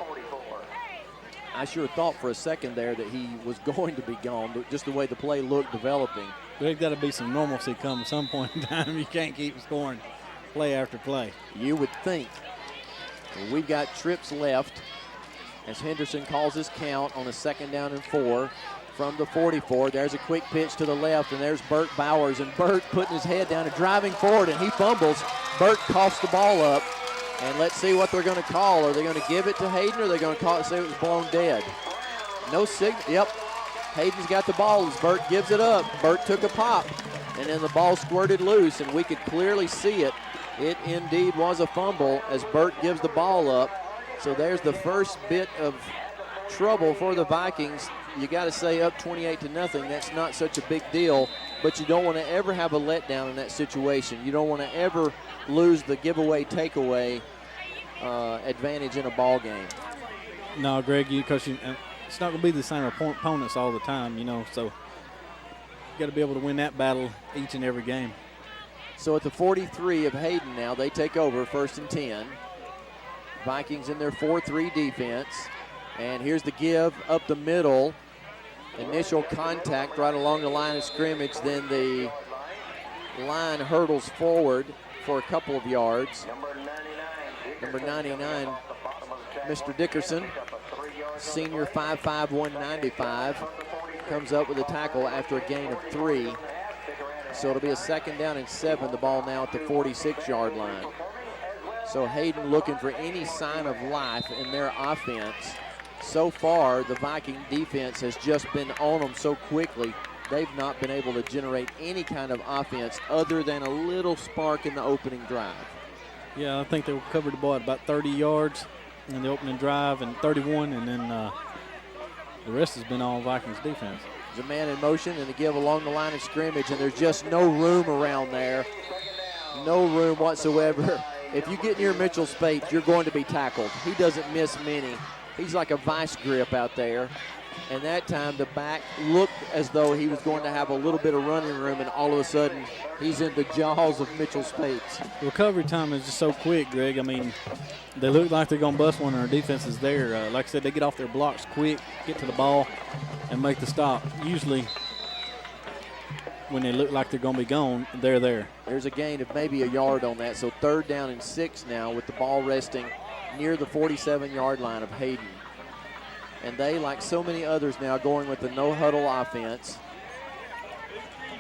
[SPEAKER 1] I sure thought for a second there that he was going to be gone, but just the way the play looked developing.
[SPEAKER 2] There's got to be some normalcy come at some point in time. You can't keep scoring play after play.
[SPEAKER 1] You would think. Well, we've got trips left as Henderson calls his count on a 2nd down and 4 from the 44. There's a quick pitch to the left, and there's Burt Bowers, and Burt putting his head down and driving forward, and he fumbles. Burt coughs the ball up, and let's see what they're going to call. Are they going to give it to Hayden, or are they going to call it, say it was blown dead? No signal. Yep. Hayden's got the ball as Burt gives it up. Burt took a pop, and then the ball squirted loose, and we could clearly see it. It indeed was a fumble as Burt gives the ball up. So there's the first bit of trouble for the Vikings. You got to say up 28-0. That's not such a big deal, but you don't want to ever have a letdown in that situation. You don't want to ever lose the giveaway, takeaway advantage in a ball game.
[SPEAKER 2] No, Greg, because it's not going to be the same opponents all the time, so you got to be able to win that battle each and every game.
[SPEAKER 1] So at the 43 of Hayden now, they take over 1st and 10. Vikings in their 4-3 defense. And here's the give up the middle. Initial contact right along the line of scrimmage. Then the line hurdles forward for a couple of yards. Number 99, Mr. Dickerson, senior 5'5", 195, comes up with a tackle after a gain of 3. So it'll be a 2nd down and 7. The ball now at the 46-yard line. So Hayden looking for any sign of life in their offense. So far, the Viking defense has just been on them so quickly, they've not been able to generate any kind of offense other than a little spark in the opening drive. Yeah,
[SPEAKER 2] I think they covered the ball at about 30 yards in the opening drive and 31, and then the rest has been all Vikings defense.
[SPEAKER 1] There's a man in motion and a give along the line of scrimmage, and there's just no room around there. No room whatsoever. If you get near Mitchell Spate, you're going to be tackled. He doesn't miss many. He's like a vice grip out there. And that time the back looked as though he was going to have a little bit of running room, and all of a sudden he's in the jaws of Mitchell Spates.
[SPEAKER 2] Recovery time is just so quick, Greg. I mean, they look like they're going to bust one, and our defense is there. Like I said, they get off their blocks quick, get to the ball, and make the stop. Usually when they look like they're going to be gone, they're there.
[SPEAKER 1] There's a gain of maybe a yard on that. So 3rd down and 6 now with the ball resting near the 47-yard line of Hayden. And they, like so many others now, going with the no-huddle offense.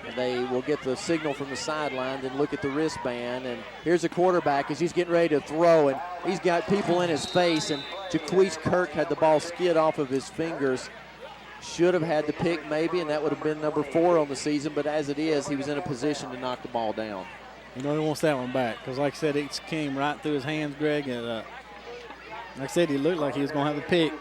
[SPEAKER 1] And they will get the signal from the sideline, then look at the wristband. And here's the quarterback as he's getting ready to throw, and he's got people in his face. And Jaquise Kirk had the ball skid off of his fingers. Should have had the pick maybe, and that would have been number 4 on the season. But as it is, he was in a position to knock the ball down.
[SPEAKER 2] He wants that one back because, like I said, it came right through his hands, Greg. And like I said, he looked like he was going to have the pick.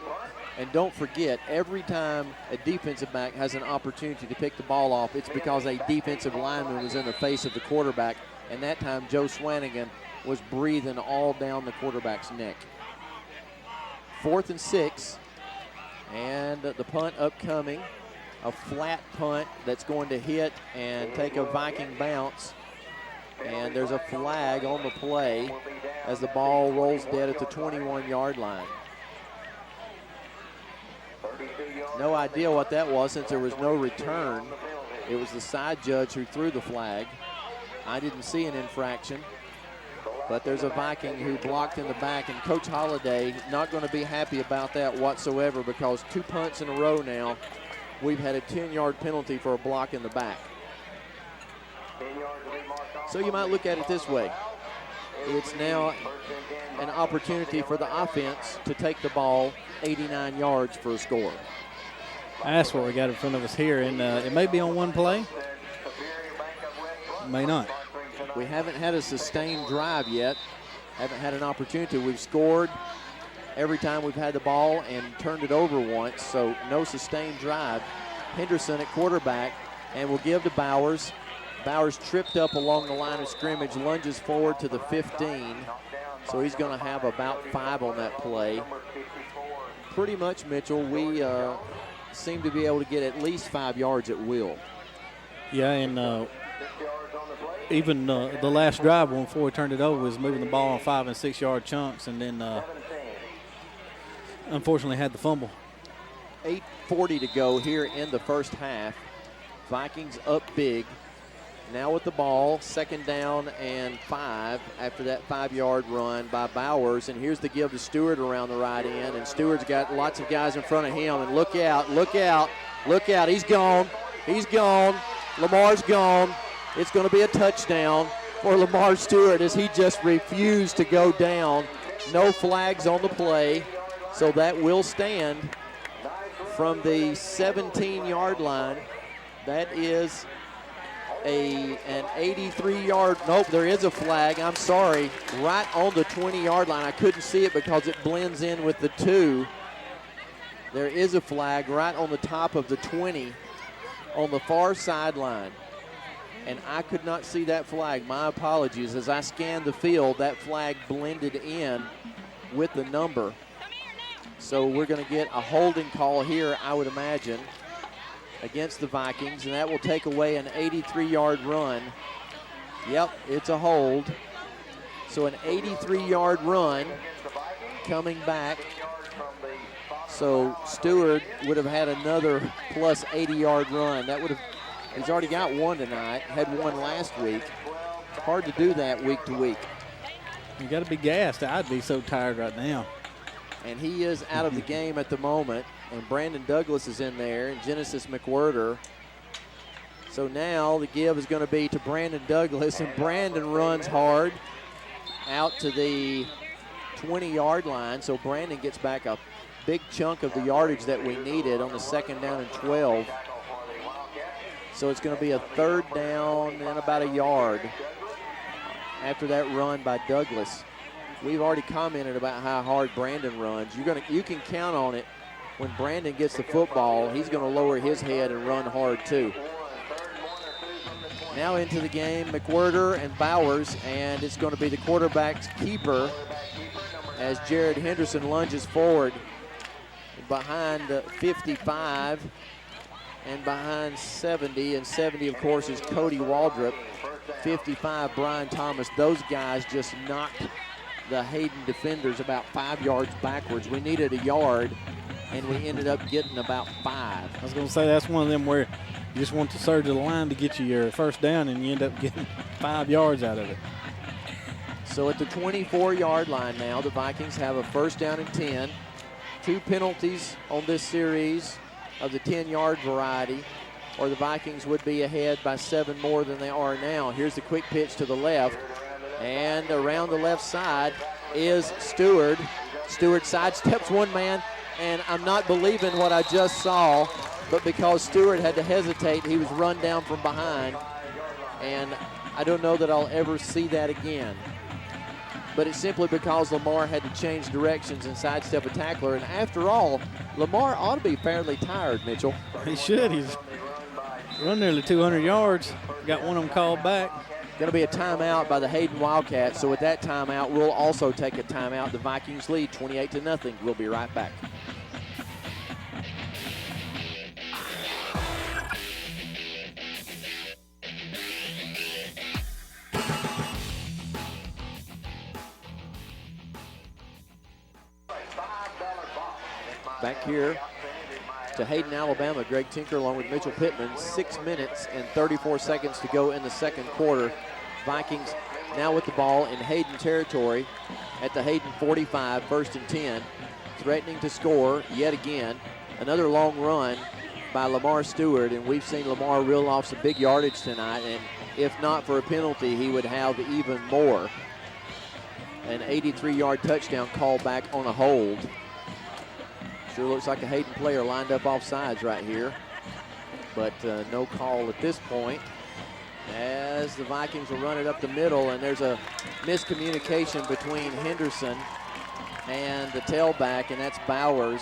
[SPEAKER 1] And don't forget, every time a defensive back has an opportunity to pick the ball off, it's because a defensive lineman was in the face of the quarterback. And that time, Joe Swanigan was breathing all down the quarterback's neck. 4th and 6. And the punt upcoming. A flat punt that's going to hit and take a Viking bounce. And there's a flag on the play as the ball rolls dead at the 21-yard line. No idea what that was since there was no return. It was the side judge who threw the flag. I didn't see an infraction, but there's a Viking who blocked in the back, and Coach Holliday not going to be happy about that whatsoever because 2 punts in a row now, we've had a 10-yard penalty for a block in the back. So you might look at it this way. It's now an opportunity for the offense to take the ball 89 yards for a score.
[SPEAKER 2] That's what we got in front of us here, and it may be on one play. It may not.
[SPEAKER 1] We haven't had a sustained drive yet. Haven't had an opportunity. We've scored every time we've had the ball and turned it over once, so no sustained drive. Henderson at quarterback, and we'll give to Bowers. Bowers tripped up along the line of scrimmage, lunges forward to the 15. So he's going to have about 5 on that play. Pretty much, Mitchell, we seem to be able to get at least 5 yards at will.
[SPEAKER 2] Yeah, and even the last drive before we turned it over was moving the ball on 5 and 6 yard chunks, and then unfortunately had the fumble.
[SPEAKER 1] 8:40 to go here in the first half. Vikings up big. Now with the ball, 2nd down and 5 after that 5-yard run by Bowers. And here's the give to Stewart around the right end. And Stewart's got lots of guys in front of him. And look out, look out, look out. He's gone. He's gone. Lamar's gone. It's going to be a touchdown for Lamar Stewart as he just refused to go down. No flags on the play, so that will stand from the 17-yard line. That is an 83-yard, nope, there is a flag, I'm sorry, right on the 20-yard line. I couldn't see it because it blends in with the 2. There is a flag right on the top of the 20 on the far sideline. And I could not see that flag. My apologies. As I scanned the field, that flag blended in with the number. So we're going to get a holding call here, I would imagine, against the Vikings, and that will take away an 83-yard run. Yep, it's a hold. So an 83-yard run coming back. So Stewart would have had another plus 80-yard run. That would have, he's already got one tonight, had one last week. Hard to do that week to week.
[SPEAKER 2] You got to be gassed. I'd be so tired right now.
[SPEAKER 1] And he is out of the game at the moment. And Brandon Douglas is in there, and Genesis McWhirter. So now the give is going to be to Brandon Douglas, and Brandon runs hard out to the 20-yard line. So Brandon gets back a big chunk of the yardage that we needed on the 2nd down and 12. So it's going to be a 3rd down and about a yard after that run by Douglas. We've already commented about how hard Brandon runs. You can count on it. When Brandon gets the football, he's going to lower his head and run hard too. Now into the game, McWhirter and Bowers, and it's going to be the quarterback's keeper as Jared Henderson lunges forward behind 55 and behind 70, and 70, of course, is Cody Waldrop. 55, Brian Thomas. Those guys just knocked the Hayden defenders about 5 yards backwards. We needed a yard, and we ended up getting about 5.
[SPEAKER 2] I was going to say that's one of them where you just want to surge the line to get you your 1st down, and you end up getting 5 yards out of it.
[SPEAKER 1] So at the 24-yard line now, the Vikings have a 1st down and 10. 2 penalties on this series of the 10-yard variety, or the Vikings would be ahead by 7 more than they are now. Here's the quick pitch to the left, and around the left side is Stewart. Stewart sidesteps one man, and I'm not believing what I just saw, but because Stewart had to hesitate, he was run down from behind, and I don't know that I'll ever see that again. But it's simply because Lamar had to change directions and sidestep a tackler, and after all, Lamar ought to be fairly tired, Mitchell.
[SPEAKER 2] He should. He's run nearly 200 yards. Got one of them called back.
[SPEAKER 1] Going to be a timeout by the Hayden Wildcats. So with that timeout, we'll also take a timeout. The Vikings lead 28-0. We'll be right back. Back here to Hayden, Alabama. Greg Tinker along with Mitchell Pittman. 6 minutes and 34 seconds to go in the 2nd quarter. Vikings now with the ball in Hayden territory at the Hayden 45, 1st and 10. Threatening to score yet again. Another long run by Lamar Stewart, and we've seen Lamar reel off some big yardage tonight, and if not for a penalty, he would have even more. An 83-yard touchdown call back on a hold. Sure looks like a Hayden player lined up off sides right here, but no call at this point as the Vikings will run it up the middle, and there's a miscommunication between Henderson and the tailback, and that's Bowers,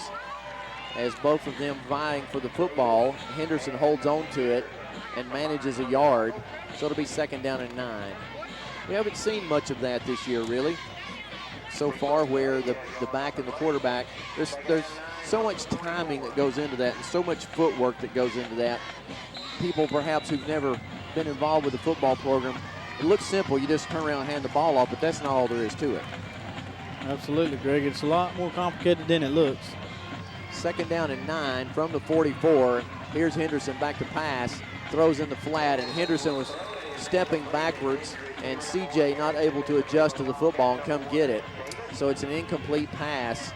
[SPEAKER 1] as both of them vying for the football. Henderson holds on to it and manages a yard, so it'll be 2nd down and 9. We haven't seen much of that this year, really, so far, where the back and the quarterback, there's so much timing that goes into that and so much footwork that goes into that. People perhaps who've never been involved with the football program, it looks simple. You just turn around and hand the ball off, but that's not all there is to it.
[SPEAKER 2] Absolutely, Greg. It's a lot more complicated than it looks.
[SPEAKER 1] 2nd down and 9 from the 44. Here's Henderson back to pass, throws in the flat, and Henderson was stepping backwards, and CJ not able to adjust to the football and come get it. So it's an incomplete pass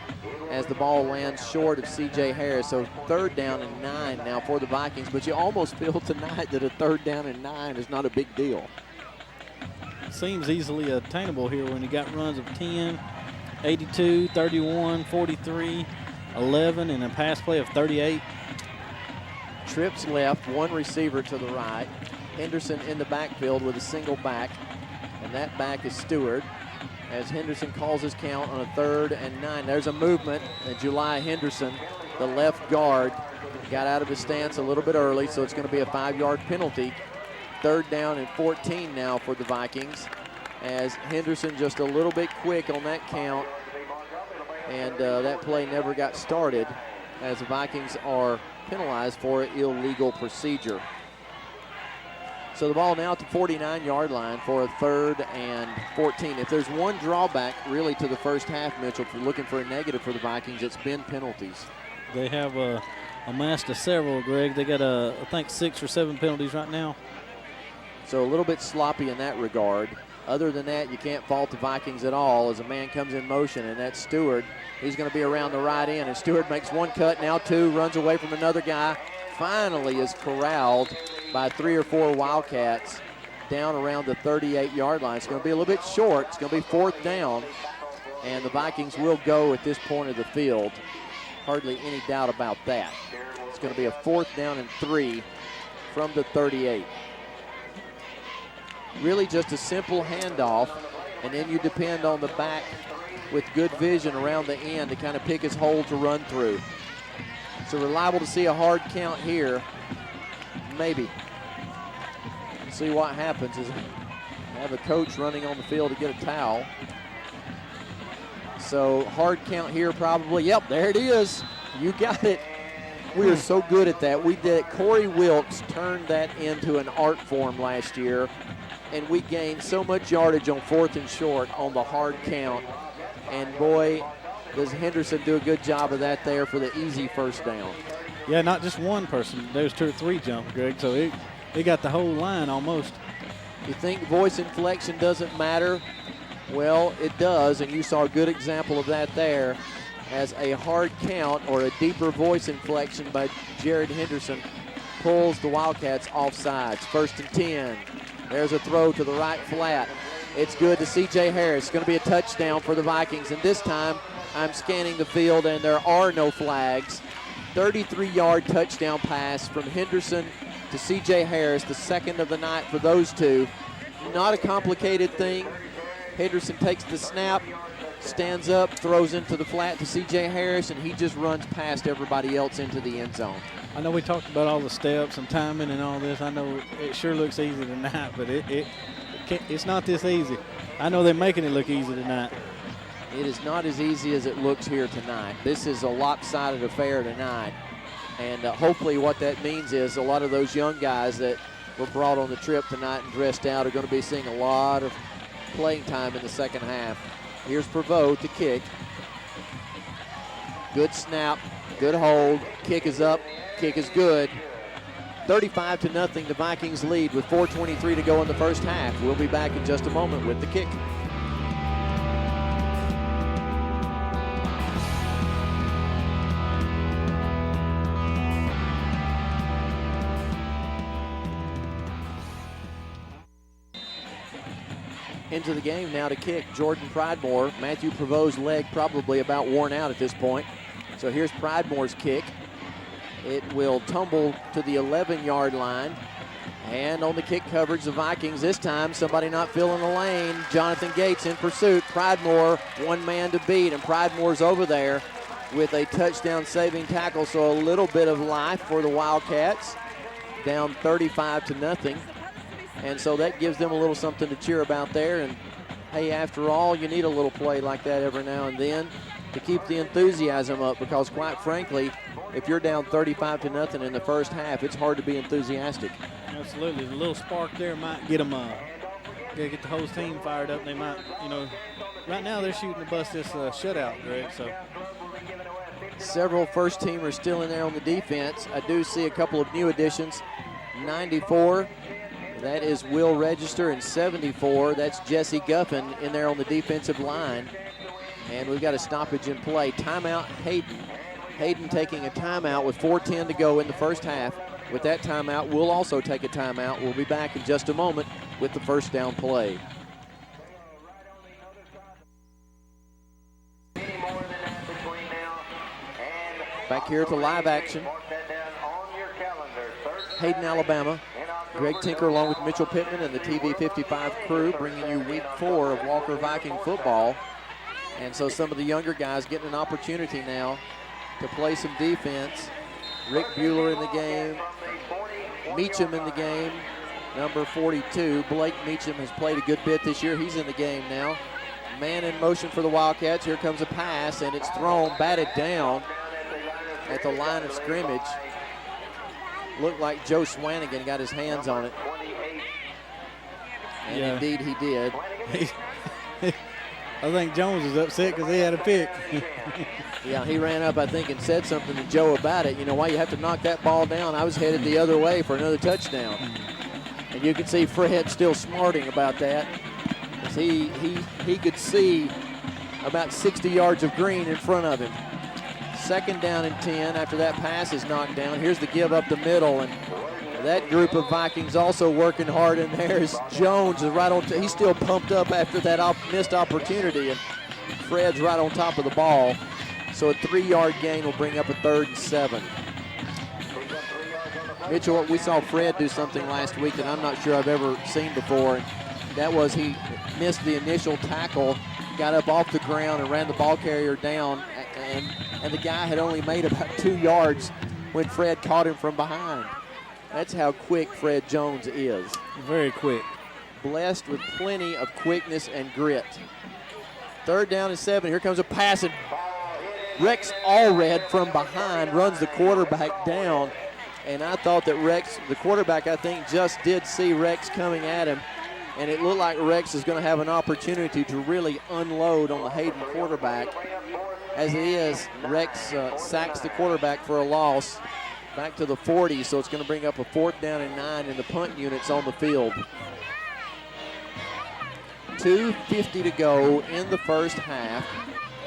[SPEAKER 1] as the ball lands short of C.J. Harris. So 3rd down and 9 now for the Vikings, but you almost feel tonight that a 3rd down and 9 is not a big deal.
[SPEAKER 2] Seems easily attainable here when you got runs of 10, 82, 31, 43, 11, and a pass play of 38.
[SPEAKER 1] Trips left, one receiver to the right. Henderson in the backfield with a single back, and that back is Stewart, as Henderson calls his count on a 3rd and 9. There's a movement, and July Henderson, the left guard, got out of his stance a little bit early, so it's going to be a 5-yard penalty. 3rd down and 14 now for the Vikings, as Henderson just a little bit quick on that count, and that play never got started as the Vikings are penalized for illegal procedure. So the ball now at the 49-yard line for a 3rd and 14. If there's one drawback really to the first half, Mitchell, if you're looking for a negative for the Vikings, it's been penalties.
[SPEAKER 2] They have amassed several, Greg. They got, I think, 6 or 7 penalties right now.
[SPEAKER 1] So a little bit sloppy in that regard. Other than that, you can't fault the Vikings at all as a man comes in motion, and that's Stewart. He's going to be around the right end, and Stewart makes one cut, now 2, runs away from another guy, finally is corralled by 3 or 4 Wildcats down around the 38-yard line. It's going to be a little bit short. It's going to be 4th down, and the Vikings will go at this point of the field. Hardly any doubt about that. It's going to be a 4th down and 3 from the 38. Really just a simple handoff, and then you depend on the back with good vision around the end to kind of pick his hole to run through. So we're liable to see a hard count here. Maybe. See what happens is have a coach running on the field to get a towel. So hard count here probably. Yep, there it is. You got it. We are so good at that. We did it. Corey Wilkes turned that into an art form last year, and we gained so much yardage on 4th and short on the hard count. And boy, does Henderson do a good job of that there for the easy 1st down.
[SPEAKER 2] Yeah, not just one person. There's 2 or 3 jumps, Greg. So it got the whole line almost.
[SPEAKER 1] You think voice inflection doesn't matter? Well, it does, and you saw a good example of that there as a hard count or a deeper voice inflection by Jared Henderson pulls the Wildcats off sides. 1st and 10. There's a throw to the right flat. It's good to C.J. Harris. It's going to be a touchdown for the Vikings, and this time I'm scanning the field, and there are no flags. 33-yard touchdown pass from Henderson to C.J. Harris, the 2nd of the night for those two. Not a complicated thing. Henderson takes the snap, stands up, throws into the flat to C.J. Harris, and he just runs past everybody else into the end zone.
[SPEAKER 2] I know we talked about all the steps and timing and all this. I know it sure looks easy tonight, but it's not this easy. I know they're making it look easy tonight.
[SPEAKER 1] It is not as easy as it looks here tonight. This is a lopsided affair tonight. And hopefully what that means is a lot of those young guys that were brought on the trip tonight and dressed out are going to be seeing a lot of playing time in the second half. Here's Prevost to kick. Good snap, good hold. Kick is up, kick is good. 35-0, the Vikings lead with 4:23 to go in the first half. We'll be back in just a moment with the kick. Into the game now to kick, Jordan Pridemore. Matthew Prevost's leg probably about worn out at this point. So here's Pridemore's kick. It will tumble to the 11-yard line. And on the kick coverage, the Vikings this time, somebody not filling the lane. Jonathan Gates in pursuit. Pridemore, one man to beat, and Pridemore's over there with a touchdown-saving tackle. So a little bit of life for the Wildcats, down 35-0. And so that gives them a little something to cheer about there. And, hey, after all, you need a little play like that every now and then to keep the enthusiasm up because, quite frankly, if you're down 35-0 in the first half, it's hard to be enthusiastic.
[SPEAKER 2] Absolutely. The little spark there might get them get the whole team fired up. They might, right now they're shooting to bust this shutout, Greg. So
[SPEAKER 1] several first-teamers still in there on the defense. I do see a couple of new additions. 94. That is Will Register, and 74, that's Jesse Guffin in there on the defensive line. And we've got a stoppage in play. Timeout, Hayden. Hayden taking a timeout with 4:10 to go in the first half. With that timeout, we'll also take a timeout. We'll be back in just a moment with the first down play. Back here to live action. Hayden, Alabama. Greg Tinker along with Mitchell Pittman and the TV 55 crew bringing you week 4 of Walker Viking football. And so some of the younger guys getting an opportunity now to play some defense. Rick Bueller in the game. Meacham in the game, number 42. Blake Meacham has played a good bit this year. He's in the game now. man in motion for the Wildcats. Here comes a pass, and it's thrown, batted down at the line of scrimmage. Looked like Joe Swanigan got his hands on it. And indeed he did.
[SPEAKER 2] I think Jones is upset because he had a pick.
[SPEAKER 1] Yeah, he ran up, I think, and said something to Joe about it. You know why you have to knock that ball down? I was headed the other way for another touchdown. And you can see Fred still smarting about that. As he could see about 60 yards of green in front of him. 2nd down and 10 after that pass is knocked down. Here's the give up the middle, and that group of Vikings also working hard in there as Jones is right on. He's still pumped up after that missed opportunity, and Fred's right on top of the ball. So a 3-yard gain will bring up a 3rd and 7. Mitchell, we saw Fred do something last week that I'm not sure I've ever seen before, and that was he missed the initial tackle, got up off the ground and ran the ball carrier down, and the guy had only made about 2 yards when Fred caught him from behind. That's how quick Fred Jones is.
[SPEAKER 2] Very quick.
[SPEAKER 1] Blessed with plenty of quickness and grit. 3rd down and 7. Here comes a pass, and Rex Allred from behind runs the quarterback down. And I thought that Rex, the quarterback, I think, just did see Rex coming at him. And it looked like Rex is going to have an opportunity to really unload on the Hayden quarterback. As it is, Rex sacks the quarterback for a loss back to the 40, so it's going to bring up a 4th down and 9, and the punt unit's on the field. 2:50 to go in the first half.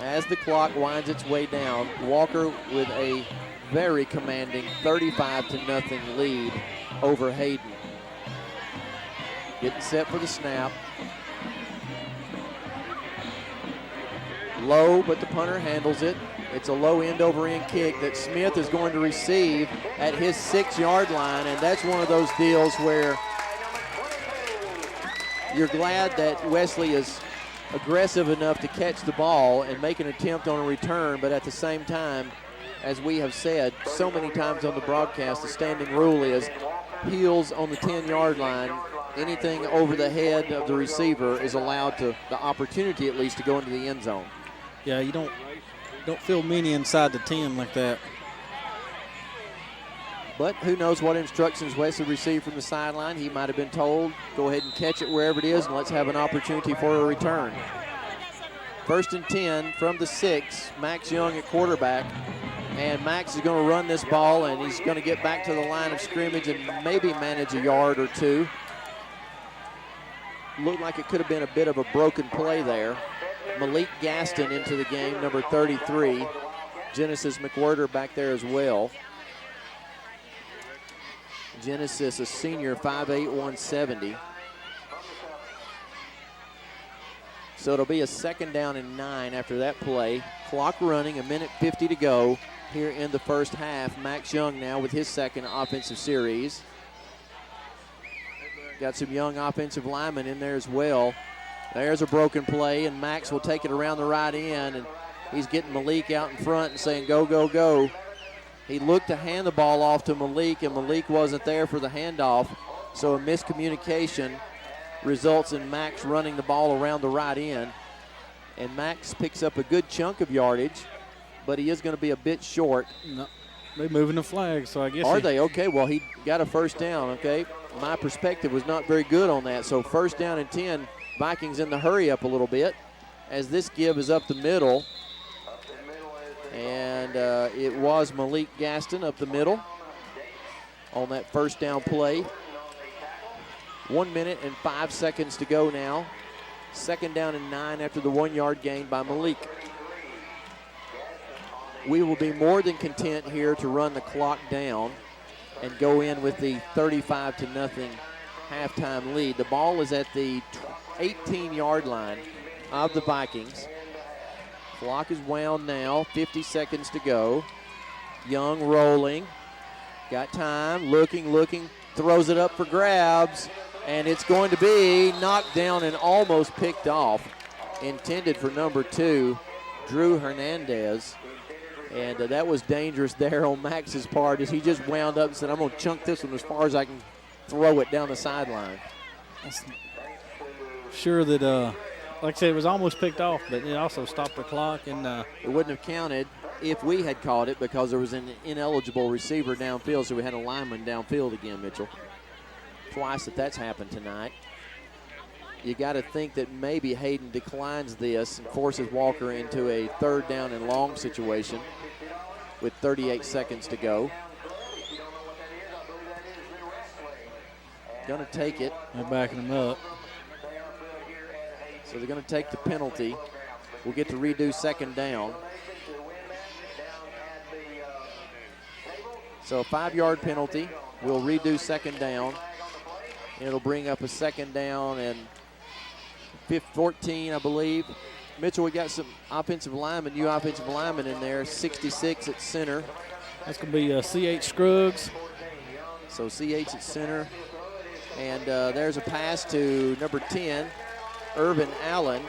[SPEAKER 1] As the clock winds its way down, Walker with a very commanding 35-0 lead over Hayden. Getting set for the snap. Low, but the punter handles it. It's a low end over end kick that Smith is going to receive at his 6-yard line, and that's one of those deals where you're glad that Wesley is aggressive enough to catch the ball and make an attempt on a return, but at the same time, as we have said so many times on the broadcast, the standing rule is heels on the 10-yard line. Anything over the head of the receiver is allowed to, the opportunity at least, to go into the end zone.
[SPEAKER 2] Yeah, you don't feel many inside the 10 like that.
[SPEAKER 1] But who knows what instructions Wesley received from the sideline. He might have been told, go ahead and catch it wherever it is, and let's have an opportunity for a return. 1st and 10 from the 6, Max Young at quarterback. And Max is going to run this ball, and he's going to get back to the line of scrimmage and maybe manage a yard or two. Looked like it could have been a bit of a broken play there. Malik Gaston into the game, number 33. Genesis McWhirter back there as well. Genesis, a senior, 5'8", 170. So it'll be a 2nd down and 9 after that play. Clock running, 1:50 to go here in the first half. Max Young now with his 2nd offensive series. Got some young offensive linemen in there as well. There's a broken play, and Max will take it around the right end, and he's getting Malik out in front and saying, go, go, go. He looked to hand the ball off to Malik, and Malik wasn't there for the handoff, so a miscommunication results in Max running the ball around the right end, and Max picks up a good chunk of yardage, but he is going to be a bit short.
[SPEAKER 2] No, they're moving the flag, so I guess.
[SPEAKER 1] Are they? Okay, well, he got a 1st down, okay. My perspective was not very good on that, so 1st down and 10, Vikings in the hurry up a little bit as this give is up the middle. And it was Malik Gaston up the middle on that 1st down play. 1 minute and 5 seconds to go now. 2nd down and 9 after the 1-yard gain by Malik. We will be more than content here to run the clock down and go in with the 35-0 halftime lead. The ball is at the 18-yard line of the Vikings. Clock is wound now, 50 seconds to go. Young rolling, got time, looking, throws it up for grabs, and it's going to be knocked down and almost picked off. Intended for number 2, Drew Hernandez. And that was dangerous there on Max's part as he just wound up and said, I'm going to chunk this one as far as I can throw it down the sideline.
[SPEAKER 2] Sure that like I said, it was almost picked off, but it also stopped the clock. And
[SPEAKER 1] it wouldn't have counted if we had caught it because there was an ineligible receiver downfield, so we had a lineman downfield again, Mitchell. Twice that's happened tonight. You got to think that maybe Hayden declines this and forces Walker into a 3rd down and long situation with 38 seconds to go. Going to take it.
[SPEAKER 2] They're backing him up.
[SPEAKER 1] So they're going to take the penalty. We'll get to redo 2nd down. So a 5-yard penalty. We'll redo 2nd down. It'll bring up a 2nd down and 14, I believe. Mitchell, we got some new offensive linemen in there. 66 at center.
[SPEAKER 2] That's going to be C.H. Scruggs.
[SPEAKER 1] So C.H. at center. And there's a pass to number 10, Irvin Allen.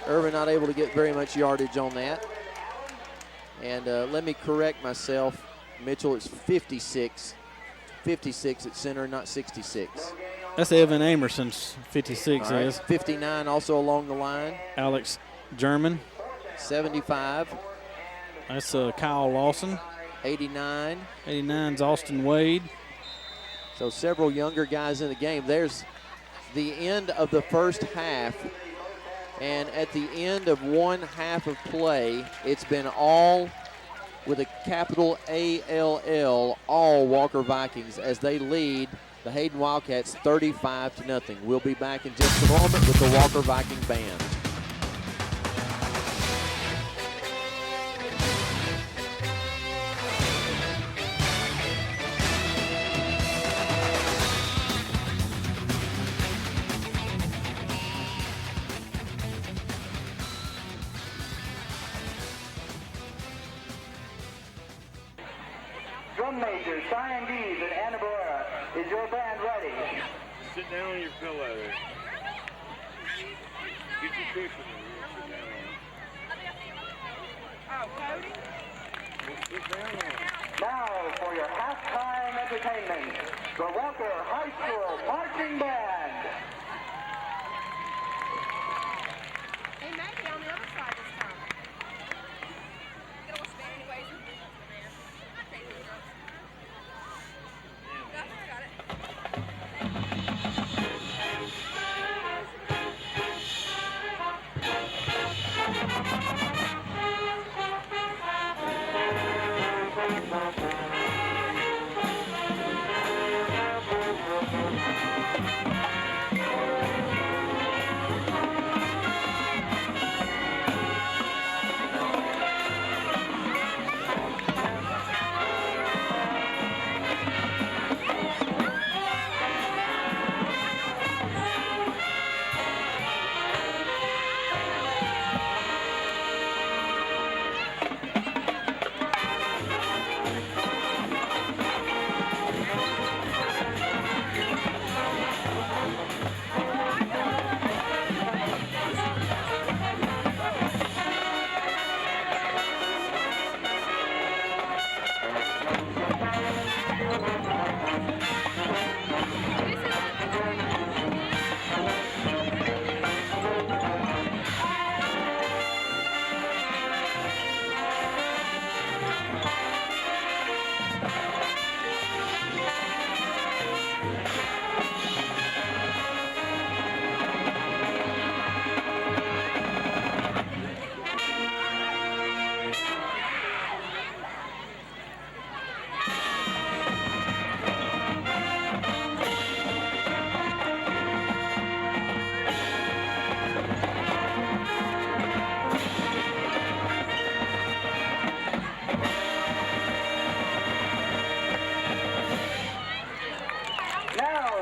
[SPEAKER 1] Irvin not able to get very much yardage on that. And let me correct myself. Mitchell, it's 56. 56 at center, not 66.
[SPEAKER 2] That's Evan Amerson's 56
[SPEAKER 1] right.
[SPEAKER 2] is.
[SPEAKER 1] 59 also along the line.
[SPEAKER 2] Alex German.
[SPEAKER 1] 75.
[SPEAKER 2] That's Kyle Lawson.
[SPEAKER 1] 89.
[SPEAKER 2] 89's Austin Wade.
[SPEAKER 1] So several younger guys in the game. There's the end of the first half. And at the end of one half of play, it's been all with a capital ALL, all Walker Vikings, as they lead the Hayden Wildcats 35-0. We'll be back in just a moment with the Walker Viking Band.
[SPEAKER 4] Drum major, Cyan Dees and Anna Barrera. Is your band ready?
[SPEAKER 3] Sit down on your pillow there. Get your cushion and sit down on it.
[SPEAKER 5] Oh, Cody?
[SPEAKER 3] Sit down on it.
[SPEAKER 4] Now for your halftime entertainment, the Walker High School Marching Band.
[SPEAKER 5] He may be on the other side this time. Get a little spin anyways. Got it.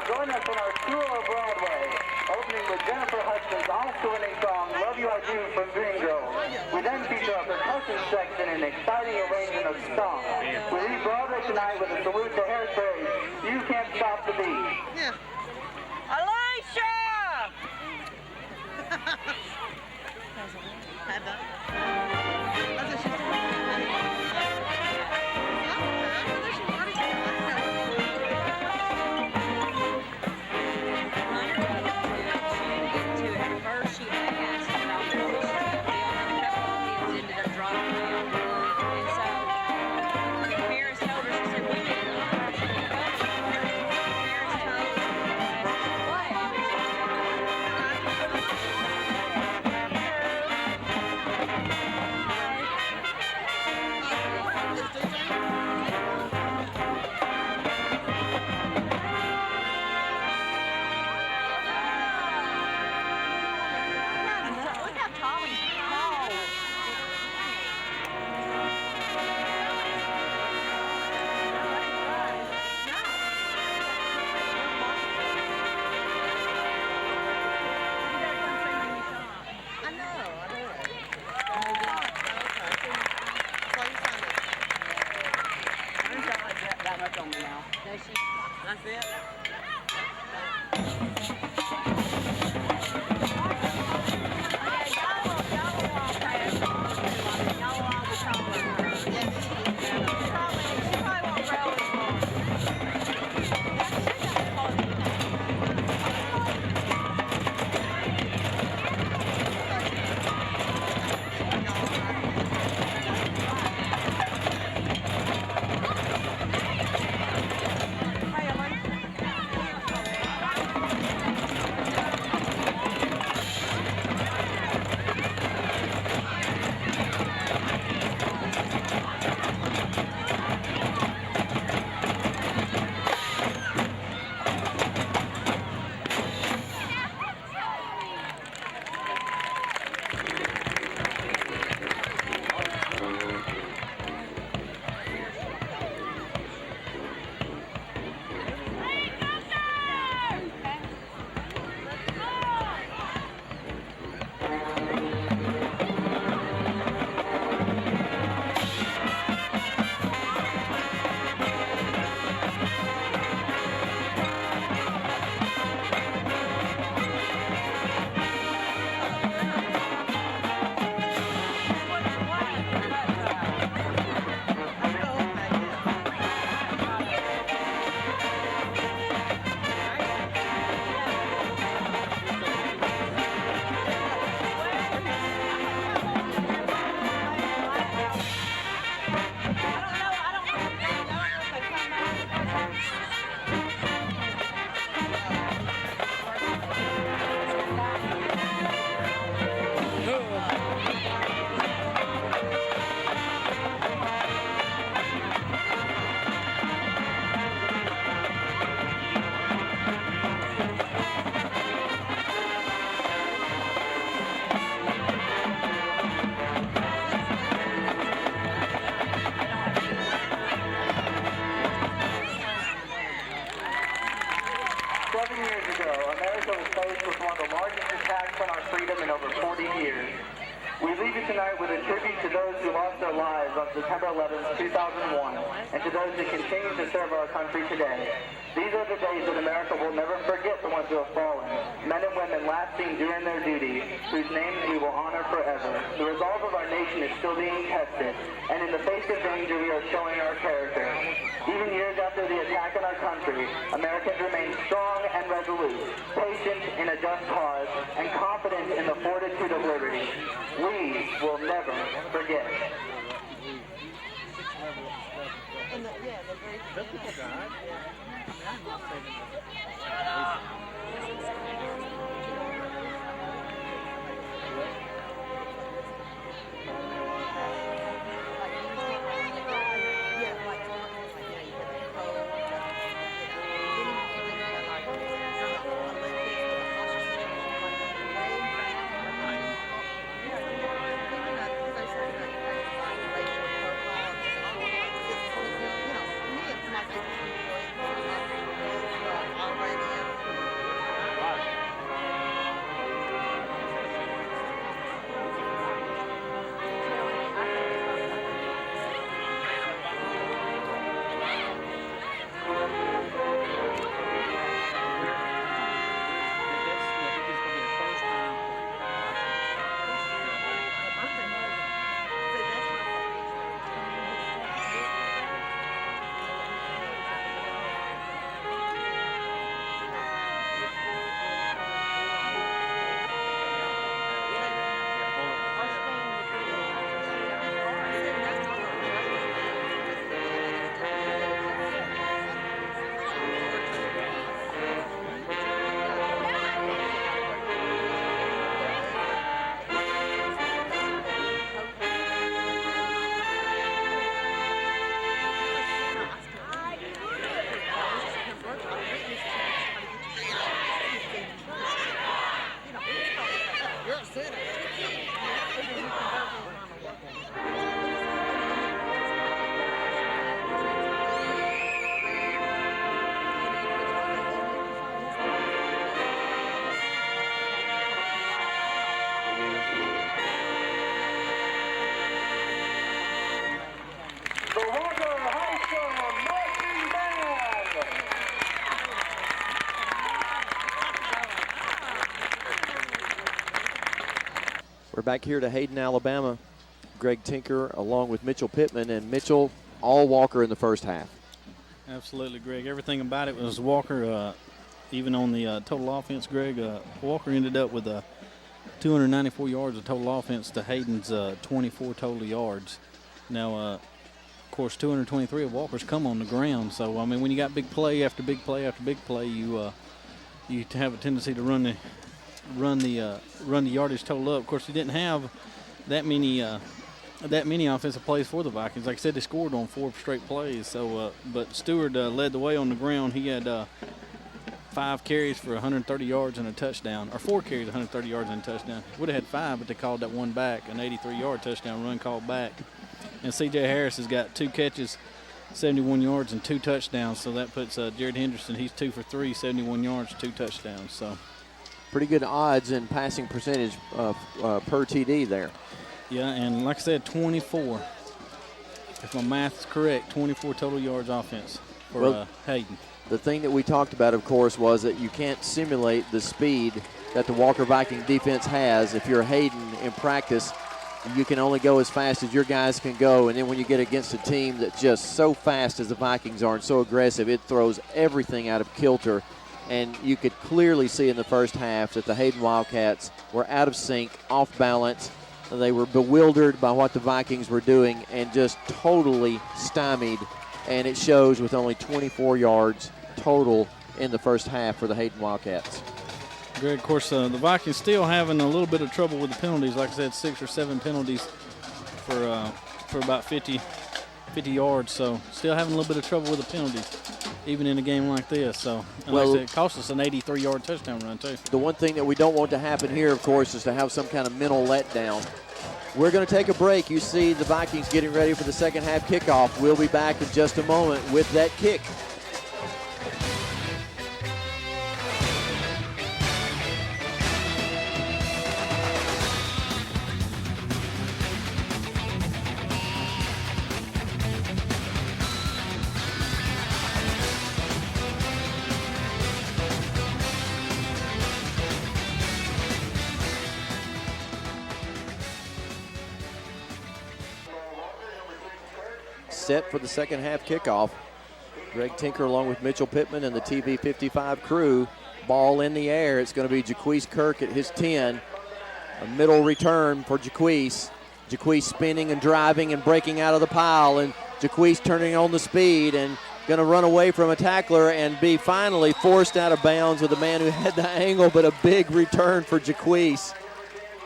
[SPEAKER 4] Join us on our tour of Broadway, opening with Jennifer Hudson's Oscar-winning song, Love You I Do from Dreamgirls. We then feature a percussion section and exciting arrangement of songs. We leave Broadway tonight with a salute to Harrisburg. You can't stop the beat.
[SPEAKER 5] Yeah. Alicia!
[SPEAKER 6] She
[SPEAKER 4] Years ago, America was faced with one of the largest attacks on our freedom in over 40 years. We leave you tonight with a tribute to those who lost their lives on September 11th, 2001, and to those who continue to serve our country today. These are the days that America will never forget, the ones who have fallen, men and women last seen doing their duty, whose names we will honor forever. The resolve of our nation is still being tested, and in the face of danger, we are showing our character. Even years after the attack on our country, Americans remain strong and resolute, patient in a just cause, and confident in the fortitude of liberty. We will never forget.
[SPEAKER 6] Radio.
[SPEAKER 1] We're back here to Hayden, Alabama. Greg Tinker along with Mitchell Pittman, and Mitchell all Walker in the first half.
[SPEAKER 2] Absolutely, Greg. Everything about it was Walker. Even on the total offense, Greg, Walker ended up with 294 yards of total offense to Hayden's 24 total yards. Now, of course, 223 of Walker's come on the ground. So, I mean, when you got big play after big play after big play, you have a tendency to run the yardage total up. Of course, he didn't have that many offensive plays for the Vikings. Like I said, they scored on 4 straight plays. So, but Stewart led the way on the ground. He had 5 carries for 130 yards and a touchdown, or 4 carries, 130 yards and a touchdown. Would have had 5, but they called that one back, an 83-yard touchdown run called back. And C.J. Harris has got 2 catches, 71 yards, and 2 touchdowns. So that puts Jared Henderson, he's 2 for 3, 71 yards, 2 touchdowns. So
[SPEAKER 1] pretty good odds in passing percentage per TD there.
[SPEAKER 2] yeah, and like I said, 24. If my math is correct, 24 total yards offense for Hayden.
[SPEAKER 1] The thing that we talked about, of course, was that you can't simulate the speed that the Walker Viking defense has. If you're Hayden in practice, you can only go as fast as your guys can go. And then when you get against a team that's just so fast as the Vikings are and so aggressive, it throws everything out of kilter. And you could clearly see in the first half that the Hayden Wildcats were out of sync, off balance. They were bewildered by what the Vikings were doing and just totally stymied. And it shows with only 24 yards total in the first half for the Hayden Wildcats.
[SPEAKER 2] Greg, of course, the Vikings still having a little bit of trouble with the penalties. Like I said, 6 or 7 penalties for about 50 yards. So still having a little bit of trouble with the penalties, even in a game like this. So, and like I said, it cost us an 83-yard touchdown run, too.
[SPEAKER 1] The one thing that we don't want to happen here, of course, is to have some kind of mental letdown. We're going to take a break. You see the Vikings getting ready for the second half kickoff. We'll be back in just a moment with that kick. Set for the second half kickoff. Greg Tinker along with Mitchell Pittman and the TV 55 crew. Ball in the air. It's going to be Jaquise Kirk at his 10. A middle return for Jaquise. Jaquise spinning and driving and breaking out of the pile. And Jaquise turning on the speed and going to run away from a tackler and be finally forced out of bounds with a man who had the angle, but a big return for Jaquise.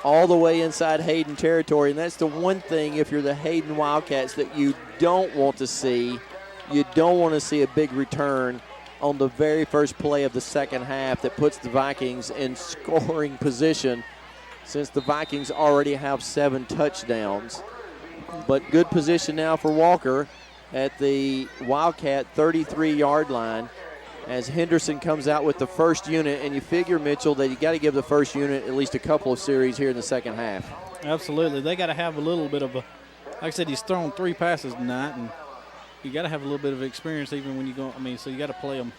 [SPEAKER 1] All the way inside Hayden territory. And that's the one thing, if you're the Hayden Wildcats, that you don't want to see. You don't want to see a big return on the very first play of the second half that puts the Vikings in scoring position, since the Vikings already have 7 touchdowns. But good position now for Walker at the Wildcat 33-yard line as Henderson comes out with the first unit. And you figure, Mitchell, that you got to give the first unit at least a couple of series here in the second half.
[SPEAKER 2] Absolutely. They got to have a little bit of a, like I said, he's thrown 3 passes tonight, and you got to have a little bit of experience even when you go, so you got to play them.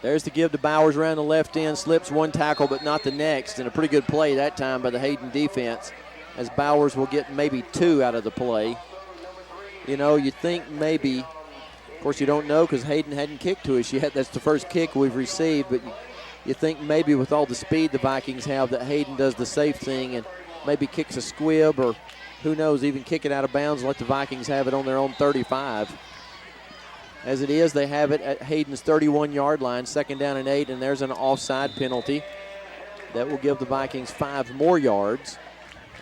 [SPEAKER 1] There's the give to Bowers around the left end, slips one tackle but not the next, and a pretty good play that time by the Hayden defense, as Bowers will get maybe 2 out of the play. You know, you think maybe, of course you don't know because Hayden hadn't kicked to us yet. That's the first kick we've received, but you think maybe with all the speed the Vikings have that Hayden does the safe thing and maybe kicks a squib, or who knows, even kick it out of bounds and let the Vikings have it on their own 35. As it is, they have it at Hayden's 31-yard line, 2nd down and 8, and there's an offside penalty that will give the Vikings 5 more yards,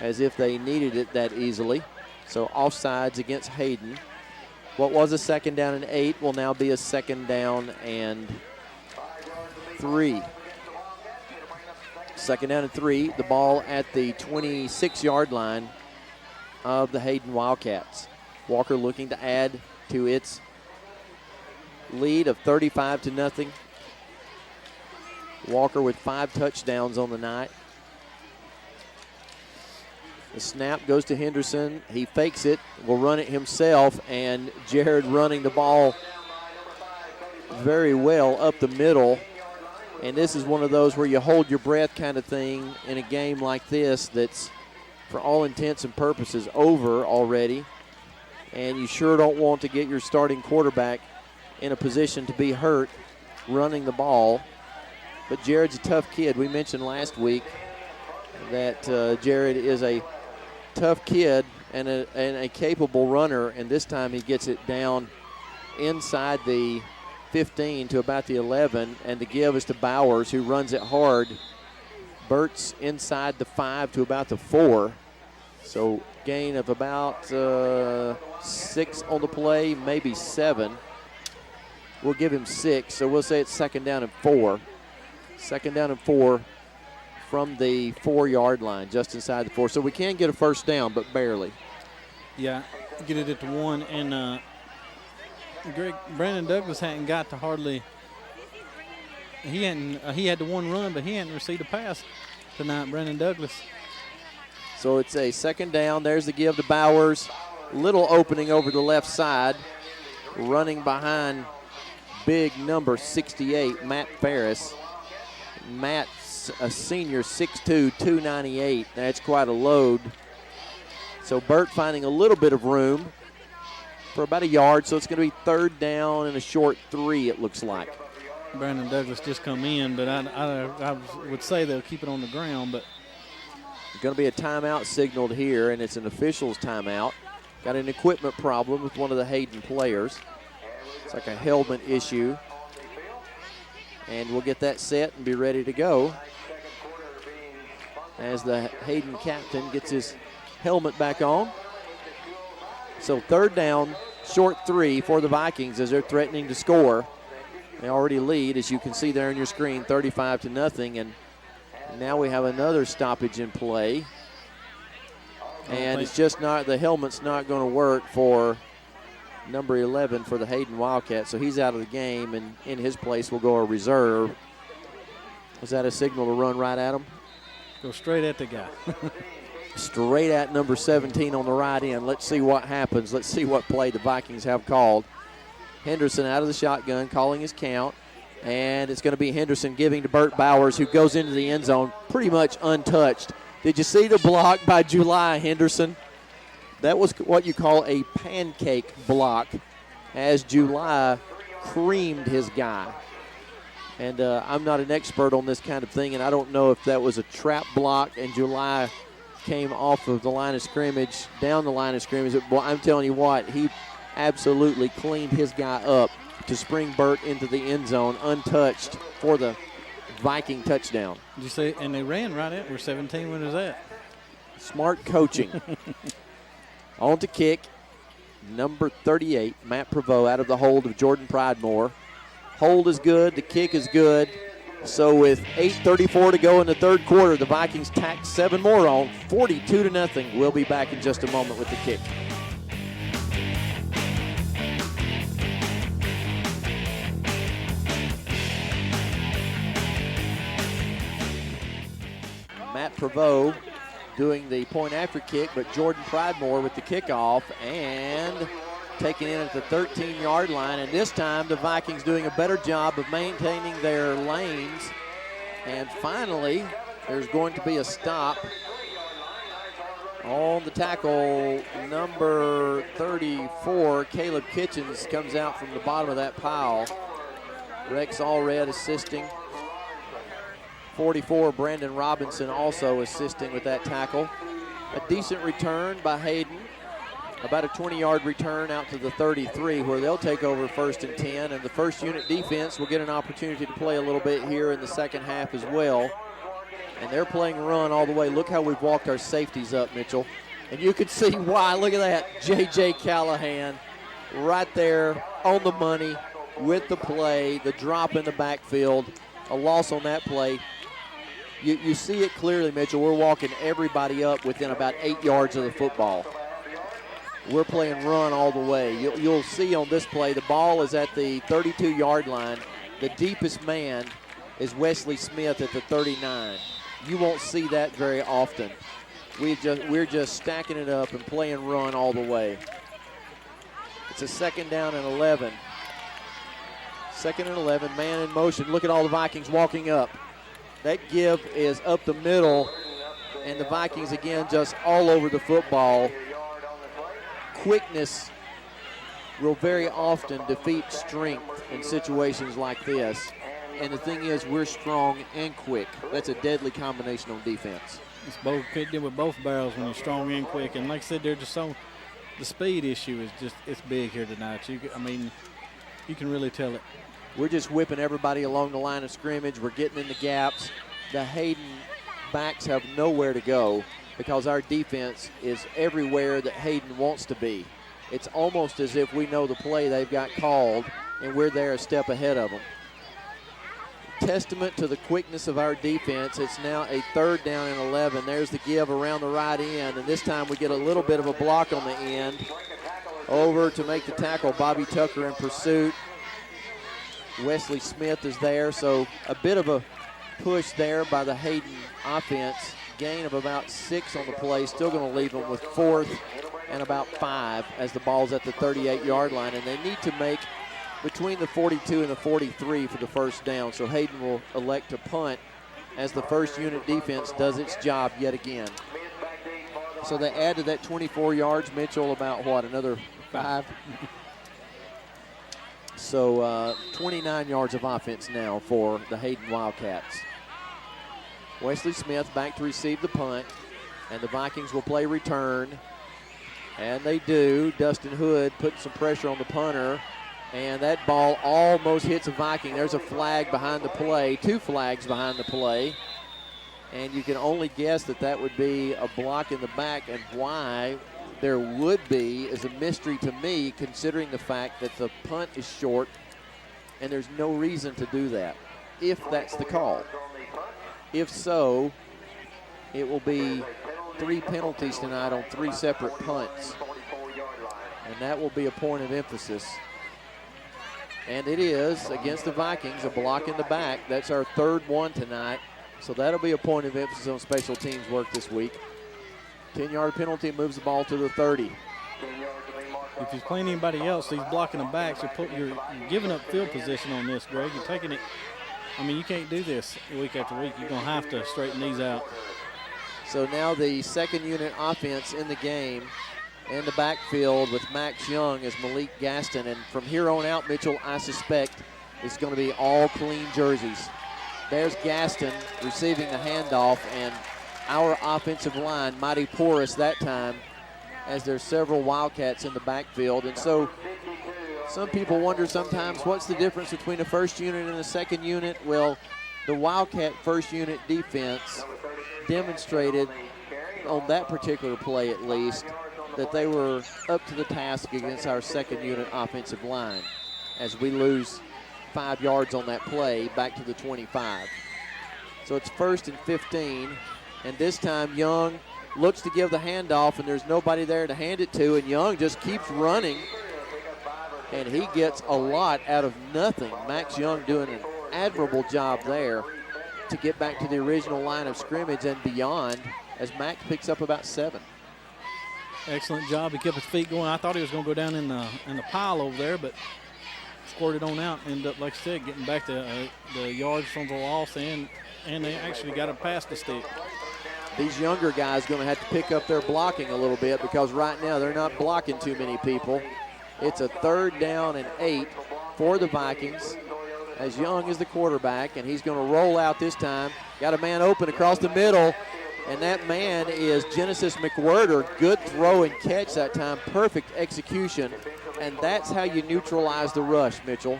[SPEAKER 1] as if they needed it that easily. So offsides against Hayden. What was a 2nd down and 8 will now be a 2nd down and 3. 2nd down and 3, the ball at the 26-yard line of the Hayden Wildcats. Walker looking to add to its lead of 35-0. Walker with 5 touchdowns on the night. The snap goes to Henderson. He fakes it, will run it himself, and Jared running the ball very well up the middle. And this is one of those where you hold your breath kind of thing in a game like this that's for all intents and purposes, over already. And you sure don't want to get your starting quarterback in a position to be hurt running the ball. But Jared's a tough kid. We mentioned last week that Jared is a tough kid and a capable runner, and this time he gets it down inside the 15 to about the 11, and the give is to Bowers, who runs it hard. Burt's inside the 5 to about the 4. So gain of about 6 on the play, maybe 7. We'll give him 6, so we'll say it's second down and 4. Second down and 4 from the 4-yard line, just inside the 4. So we can get a first down, but barely.
[SPEAKER 2] Yeah, get it at the 1, and Brandon Douglas hadn't got to hardly. He had the one run, but he hadn't received a pass tonight, Brandon Douglas.
[SPEAKER 1] So it's a second down. There's the give to Bowers. Little opening over the left side. Running behind big number 68, Matt Ferris. Matt's a senior, 6'2", 298. That's quite a load. So Burt finding a little bit of room for about a yard. So it's going to be third down and a short 3, it looks like.
[SPEAKER 2] Brandon Douglas just come in, but I would say they'll keep it on the ground. But
[SPEAKER 1] going to be a timeout signaled here, and it's an official's timeout. Got an equipment problem with one of the Hayden players. It's like a helmet issue. And we'll get that set and be ready to go as the Hayden captain gets his helmet back on. So third down, short 3 for the Vikings as they're threatening to score. They already lead, as you can see there on your screen, 35-0. And now we have another stoppage in play. And it's just not, the helmet's not going to work for number 11 for the Hayden Wildcats. So he's out of the game, and in his place will go a reserve. Was that a signal to run right at him?
[SPEAKER 2] Go straight at the guy.
[SPEAKER 1] Straight at number 17 on the right end. Let's see what happens. Let's see what play the Vikings have called. Henderson out of the shotgun, calling his count. And it's going to be Henderson giving to Burt Bowers, who goes into the end zone pretty much untouched. Did you see the block by July Henderson? That was what you call a pancake block, as July creamed his guy. And I'm not an expert on this kind of thing, and I don't know if that was a trap block and July came off of the line of scrimmage, down the line of scrimmage. Well, I'm telling you what, he absolutely cleaned his guy up to spring Burt into the end zone untouched for the Viking touchdown.
[SPEAKER 2] Did you say, and they ran right at number 17. When was that?
[SPEAKER 1] Smart coaching. On to kick, number 38, Matt Prevost, out of the hold of Jordan Pridemore. Hold is good, the kick is good. So with 8:34 to go in the third quarter, the Vikings tack 7 more on, 42-0. We'll be back in just a moment with the kick. Matt Prevost doing the point after kick, but Jordan Pridemore with the kickoff and taking in at the 13-yard line. And this time the Vikings doing a better job of maintaining their lanes. And finally, there's going to be a stop on the tackle. Number 34, Caleb Kitchens, comes out from the bottom of that pile. Rex Allred assisting. 44, Brandon Robinson, also assisting with that tackle. A decent return by Hayden. About a 20-yard return out to the 33, where they'll take over first and 10. And the first unit defense will get an opportunity to play a little bit here in the second half as well. And they're playing run all the way. Look how we've walked our safeties up, Mitchell. And you can see why. Look at that. J.J. Callahan right there on the money with the play, the drop in the backfield, a loss on that play. You see it clearly, Mitchell. We're walking everybody up within about 8 yards of the football. We're playing run all the way. You'll see on this play, the ball is at the 32-yard line. The deepest man is Wesley Smith at the 39. You won't see that very often. We're just stacking it up and playing run all the way. It's a second down and 11. Second and 11, man in motion. Look at all the Vikings walking up. That give is up the middle, And the Vikings, again, just all over the football. Quickness will very often defeat strength in situations like this. And the thing is, we're strong and quick. That's a deadly combination on defense.
[SPEAKER 2] It's both fit in with both barrels when you're strong and quick. And like I said, they're just so the speed issue is just it's big here tonight. You can really tell it.
[SPEAKER 1] We're just whipping everybody along the line of scrimmage. We're getting in the gaps. The Hayden backs have nowhere to go because our defense is everywhere that Hayden wants to be. It's almost as if we know the play they've got called and we're there a step ahead of them. Testament to the quickness of our defense. It's now a 3rd down and 11. There's the give around the right end, and this time we get a little bit of a block on the end. Over to make the tackle, Bobby Tucker in pursuit. Wesley Smith is there, so a bit of a push there by the Hayden offense. Gain of about 6 on the play, still going to leave them with 4th and about 5 as the ball's at the 38-yard line, and they need to make between the 42 and the 43 for the first down. So Hayden will elect to punt as the first unit defense does its job yet again. So they add to that 24 yards, Mitchell, about what, another 5? So 29 yards of offense now for the Hayden Wildcats. Wesley Smith back to receive the punt, and the Vikings will play return. And they do. Dustin Hood putting some pressure on the punter. And that ball almost hits a Viking. There's a flag behind the play, 2 flags behind the play. And you can only guess that that would be a block in the back, and why there would be is a mystery to me, considering the fact that the punt is short and there's no reason to do that, if that's the call. If so, it will be 3 penalties tonight on 3 separate punts. And that will be a point of emphasis. And it is, against the Vikings, a block in the back. That's our 3rd one tonight. So that'll be a point of emphasis on special teams work this week. 10-yard penalty moves the ball to the 30.
[SPEAKER 2] If he's playing anybody else, he's blocking the backs. You're giving up field position on this, Greg. You're taking it. You can't do this week after week. You're going to have to straighten these out.
[SPEAKER 1] So now the second unit offense in the game. In the backfield with Max Young is Malik Gaston. And from here on out, Mitchell, I suspect it's going to be all clean jerseys. There's Gaston receiving the handoff, and our offensive line mighty porous that time as there's several Wildcats in the backfield. And so some people wonder sometimes what's the difference between a first unit and a second unit. Well, the Wildcat first unit defense demonstrated on that particular play at least that they were up to the task against our second unit offensive line as we lose 5 yards on that play back to the 25. So it's 1st and 15, and this time Young looks to give the handoff, and there's nobody there to hand it to, and Young just keeps running, and he gets a lot out of nothing. Max Young doing an admirable job there to get back to the original line of scrimmage and beyond as Max picks up about 7.
[SPEAKER 2] Excellent job. He kept his feet going. I thought he was going to go down in the pile over there, but squirted on out. Ended up, like I said, getting back the yards from the loss, and they actually got it past the stick.
[SPEAKER 1] These younger guys going to have to pick up their blocking a little bit because right now they're not blocking too many people. It's a 3rd down and 8 for the Vikings as Young is the quarterback, and he's going to roll out this time. Got a man open across the middle. And that man is Genesis McWhirter. Good throw and catch that time. Perfect execution. And that's how you neutralize the rush, Mitchell.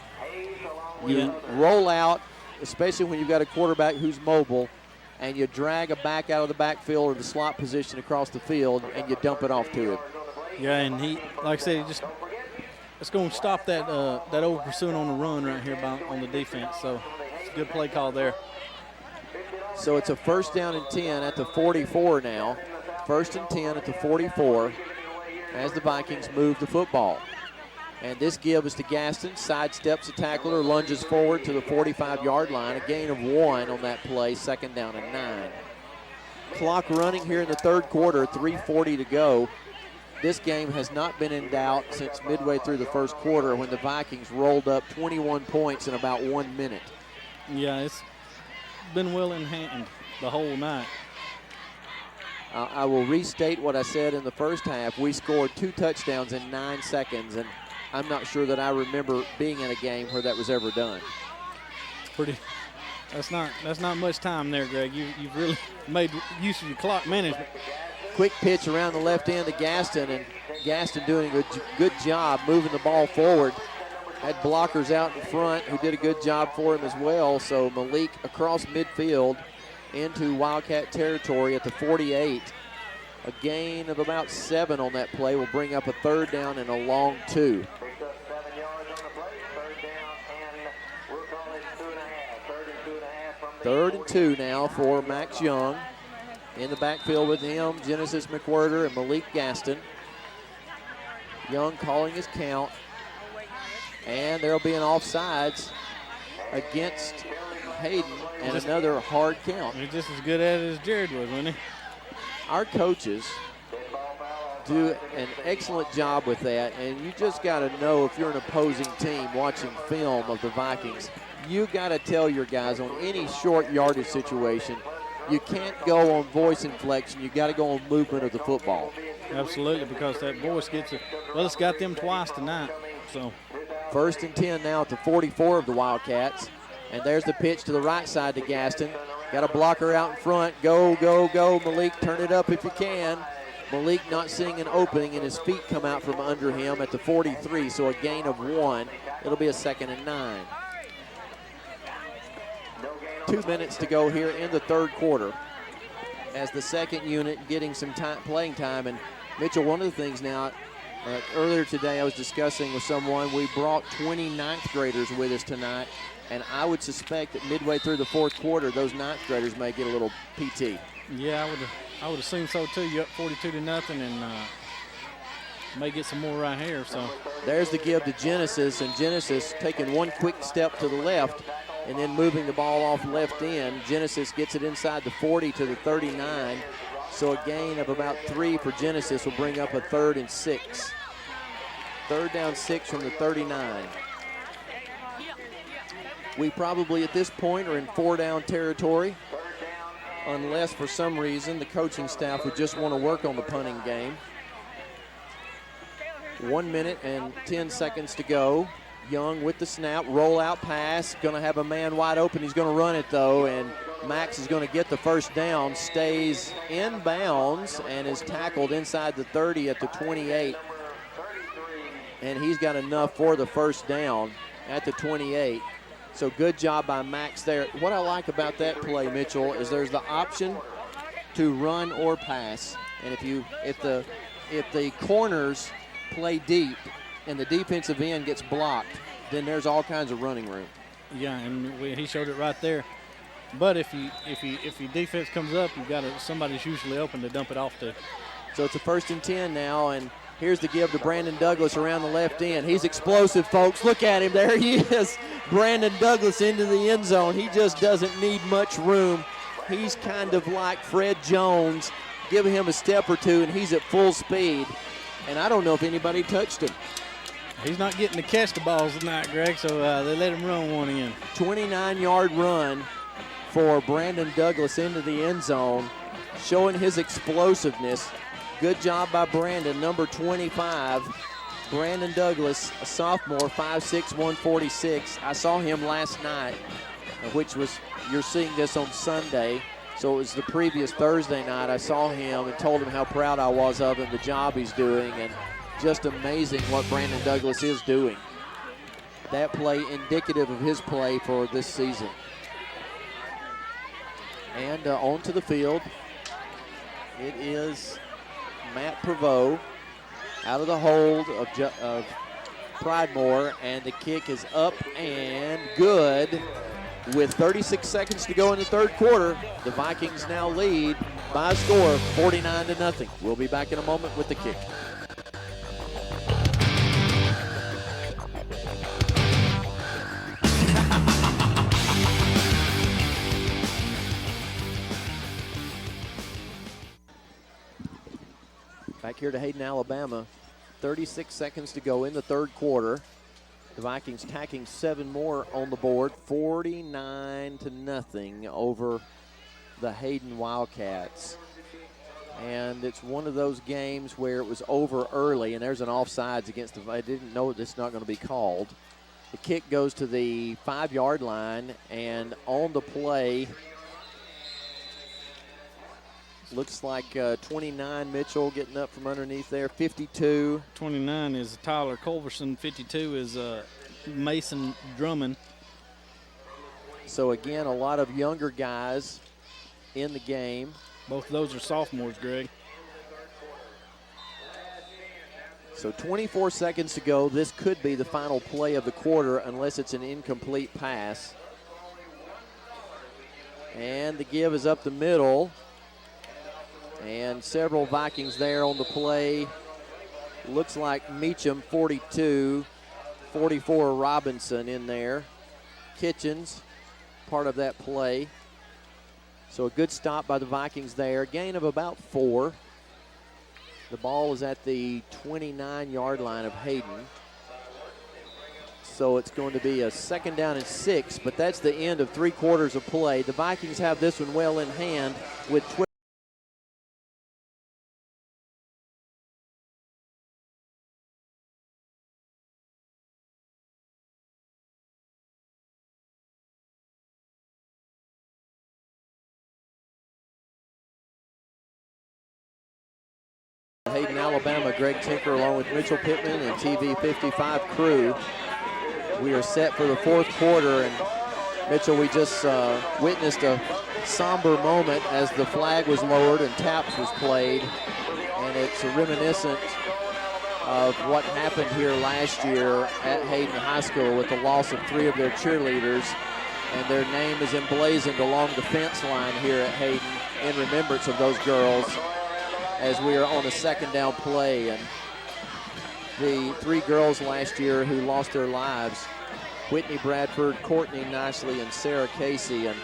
[SPEAKER 1] You roll out, especially when you've got a quarterback who's mobile, and you drag a back out of the backfield or the slot position across the field, and you dump it off to him.
[SPEAKER 2] Yeah, and he, like I said, it's going to stop that over pursuing on the run right here on the defense. So it's a good play call there.
[SPEAKER 1] So it's a 1st down and 10 at the 44 now. 1st and 10 at the 44 as the Vikings move the football. And this give is to Gaston. Sidesteps the tackler, lunges forward to the 45-yard line. A gain of 1 on that play, 2nd down and 9. Clock running here in the 3rd quarter, 3:40 to go. This game has not been in doubt since midway through the 1st quarter when the Vikings rolled up 21 points in about 1 minute.
[SPEAKER 2] Yeah, it's been well in hand the whole night.
[SPEAKER 1] I will restate what I said in the first half. We scored 2 touchdowns in 9 seconds, and I'm not sure that I remember being in a game where that was ever done.
[SPEAKER 2] That's not much time there, Greg. You've really made use of your clock management.
[SPEAKER 1] Quick pitch around the left end to Gaston, and Gaston doing a good job moving the ball forward. Had blockers out in front who did a good job for him as well. So Malik across midfield into Wildcat territory at the 48. A gain of about 7 on that play will bring up a 3rd down and a long 2.
[SPEAKER 4] Picks up 7 yards on the play. 3rd down, and we'll call it 2.5. 3rd and 2.5 from the
[SPEAKER 1] 3rd and 2 now for Max Young. In the backfield with him, Genesis McWhirter and Malik Gaston. Young calling his count. And there'll be an offsides against Hayden and another hard count.
[SPEAKER 2] He's just as good at it as Jared was, wasn't he?
[SPEAKER 1] Our coaches do an excellent job with that, and you just got to know if you're an opposing team watching film of the Vikings, you got to tell your guys on any short yardage situation, you can't go on voice inflection. You got to go on movement of the football.
[SPEAKER 2] Absolutely, because that voice gets it. Well, it's got them twice tonight. So
[SPEAKER 1] 1st and 10 now at the 44 of the Wildcats. And there's the pitch to the right side to Gaston. Got a blocker out in front. Go, go, go. Malik, turn it up if you can. Malik not seeing an opening, and his feet come out from under him at the 43, so a gain of 1. It'll be a 2nd and 9. 2 minutes to go here in the 3rd quarter as the 2nd unit getting some playing time. And Mitchell, one of the things now, earlier today I was discussing with someone, we brought 20 9th graders with us tonight, and I would suspect that midway through the 4th quarter, those 9th graders may get a little PT.
[SPEAKER 2] Yeah, I would assume so too. You up 42-0, and may get some more right here. So
[SPEAKER 1] there's the give to Genesis, and Genesis taking one quick step to the left and then moving the ball off left end. Genesis gets it inside the 40 to the 39. So a gain of about 3 for Genesis will bring up a 3rd and 6. 3rd down 6 from the 39. We probably at this point are in 4-down territory, unless for some reason the coaching staff would just want to work on the punting game. 1 minute and 10 seconds to go. Young with the snap, roll out pass, gonna have a man wide open. He's gonna run it though, and Max is gonna get the 1st down, stays in bounds and is tackled inside the 30 at the 28. And he's got enough for the 1st down at the 28. So good job by Max there. What I like about that play, Mitchell, is there's the option to run or pass. And if the corners play deep and the defensive end gets blocked, then there's all kinds of running room.
[SPEAKER 2] Yeah, and he showed it right there. But if your defense comes up, you've got somebody's usually open to dump it off to.
[SPEAKER 1] So it's a 1st and 10 now, and here's the give to Brandon Douglas around the left end. He's explosive, folks. Look at him. There he is. Brandon Douglas into the end zone. He just doesn't need much room. He's kind of like Fred Jones. Give him a step or two, and he's at full speed. And I don't know if anybody touched him.
[SPEAKER 2] He's not getting to catch the balls tonight, Greg, so they let him run one in.
[SPEAKER 1] 29-yard run for Brandon Douglas into the end zone, showing his explosiveness. Good job by Brandon, number 25. Brandon Douglas, a sophomore, 5'6", 146. I saw him last night, which was, you're seeing this on Sunday, so it was the previous Thursday night. I saw him and told him how proud I was of him, the job he's doing, and just amazing what Brandon Douglas is doing. That play indicative of his play for this season. And onto the field, it is Matt Prevost out of the hold of Pridemore, and the kick is up and good. With 36 seconds to go in the 3rd quarter, the Vikings now lead by a score of 49-0. We'll be back in a moment with the kick. Back here to Hayden, Alabama. 36 seconds to go in the 3rd quarter. The Vikings tacking 7 more on the board. 49-0 over the Hayden Wildcats. And it's one of those games where it was over early, and there's an offsides against the – I didn't know it's not going to be called. The kick goes to the 5-yard line, and on the play, looks like 29 Mitchell getting up from underneath there, 52.
[SPEAKER 2] 29 is Tyler Culverson. 52 is Mason Drummond.
[SPEAKER 1] So, again, a lot of younger guys in the game.
[SPEAKER 2] Both of those are sophomores, Greg.
[SPEAKER 1] So 24 seconds to go. This could be the final play of the quarter unless it's an incomplete pass. And the give is up the middle. And several Vikings there on the play. Looks like Meacham, 42, 44 Robinson in there. Kitchens, part of that play. So a good stop by the Vikings there. Gain of about 4. The ball is at the 29-yard line of Hayden. So it's going to be a 2nd down and 6, but that's the end of 3 quarters of play. The Vikings have this one well in hand with Hayden, Alabama, Greg Tinker along with Mitchell Pittman and TV 55 crew. We are set for the 4th quarter, and Mitchell, we just witnessed a somber moment as the flag was lowered and taps was played, and it's reminiscent of what happened here last year at Hayden High School with the loss of 3 of their cheerleaders, and their name is emblazoned along the fence line here at Hayden in remembrance of those girls, as we are on a 2nd down play. And the 3 girls last year who lost their lives, Whitney Bradford, Courtney Nicely, and Sarah Casey. And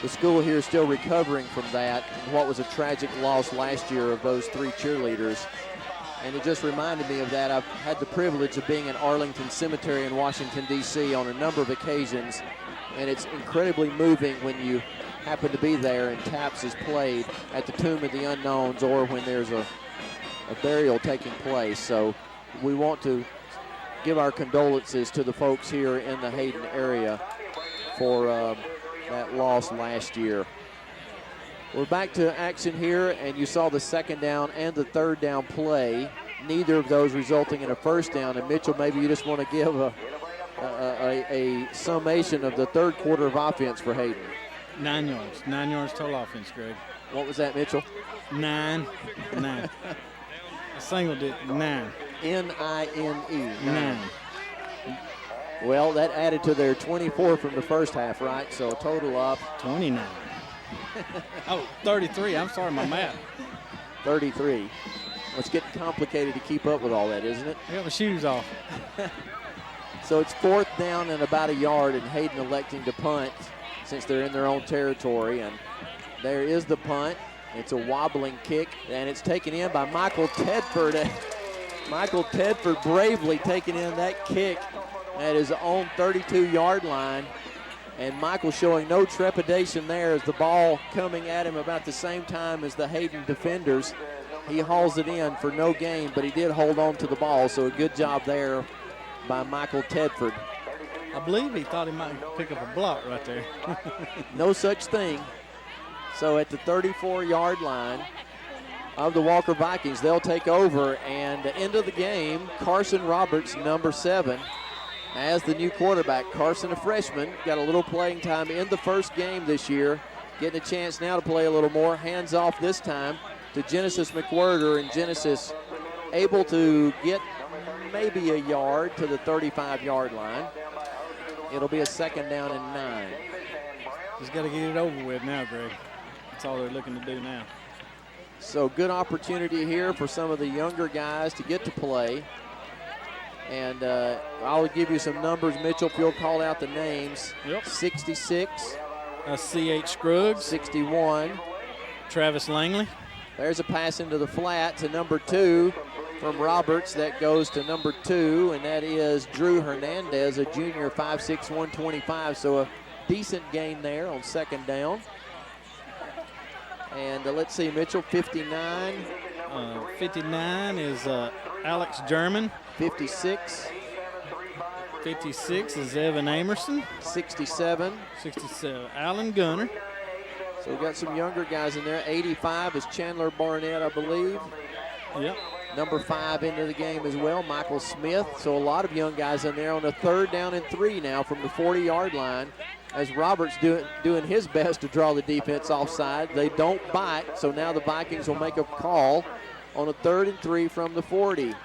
[SPEAKER 1] the school here is still recovering from that and what was a tragic loss last year of those 3 cheerleaders. And it just reminded me of that. I've had the privilege of being in Arlington Cemetery in Washington, D.C. on a number of occasions, and it's incredibly moving when you happen to be there and taps is played at the Tomb of the Unknowns or when there's a burial taking place. So we want to give our condolences to the folks here in the Hayden area for that loss last year. We're back to action here, and you saw the 2nd down and the 3rd down play, neither of those resulting in a 1st down. And Mitchell, maybe you just want to give a summation of the 3rd quarter of offense for Hayden.
[SPEAKER 2] 9 yards. 9 yards total offense, Greg.
[SPEAKER 1] What was that, Mitchell?
[SPEAKER 2] 9. A single digit, 9.
[SPEAKER 1] N-I-N-E.
[SPEAKER 2] 9.
[SPEAKER 1] Well, that added to their 24 from the first half, right? So total up
[SPEAKER 2] 29. Oh, 33. I'm sorry, my math.
[SPEAKER 1] 33. Well, it's getting complicated to keep up with all that, isn't it?
[SPEAKER 2] I got my shoes off.
[SPEAKER 1] So it's 4th down and about a yard, and Hayden electing to punt since they're in their own territory. And there is the punt. It's a wobbling kick, and it's taken in by Michael Tedford. Michael Tedford bravely taking in that kick at his own 32-yard line. And Michael showing no trepidation there as the ball coming at him about the same time as the Hayden defenders. He hauls it in for no gain, but he did hold on to the ball, so a good job there by Michael Tedford.
[SPEAKER 2] I believe he thought he might pick up a block right there.
[SPEAKER 1] No such thing. So at the 34-yard line of the Walker Vikings, they'll take over, and the end of the game, Carson Roberts, number 7, as the new quarterback. Carson, a freshman, got a little playing time in the first game this year, getting a chance now to play a little more. Hands off this time to Genesis McWhirter, and Genesis able to get maybe a yard to the 35-yard line. It'll be a 2nd down and 9.
[SPEAKER 2] Just got to get it over with now, Greg. That's all they're looking to do now.
[SPEAKER 1] So good opportunity here for some of the younger guys to get to play. And I'll give you some numbers, Mitchell, if you'll call out the names.
[SPEAKER 2] Yep.
[SPEAKER 1] 66.
[SPEAKER 2] C.H. Scruggs.
[SPEAKER 1] 61.
[SPEAKER 2] Travis Langley.
[SPEAKER 1] There's a pass into the flat to number 2 from Roberts. That goes to number 2, and that is Drew Hernandez, a junior, 5'6", 125. So a decent gain there on 2nd down. And let's see, Mitchell, 59.
[SPEAKER 2] 59 is Alex German.
[SPEAKER 1] 56.
[SPEAKER 2] 56 is Evan Amerson.
[SPEAKER 1] 67.
[SPEAKER 2] 67, Alan Gunner.
[SPEAKER 1] So we've got some younger guys in there. 85 is Chandler Barnett, I believe.
[SPEAKER 2] Yep.
[SPEAKER 1] Number 5 into the game as well, Michael Smith. So a lot of young guys in there on a 3rd down and 3 now from the 40-yard line. As Roberts doing his best to draw the defense offside. They don't bite, so now the Vikings will make a call on a 3rd and 3 from the 40.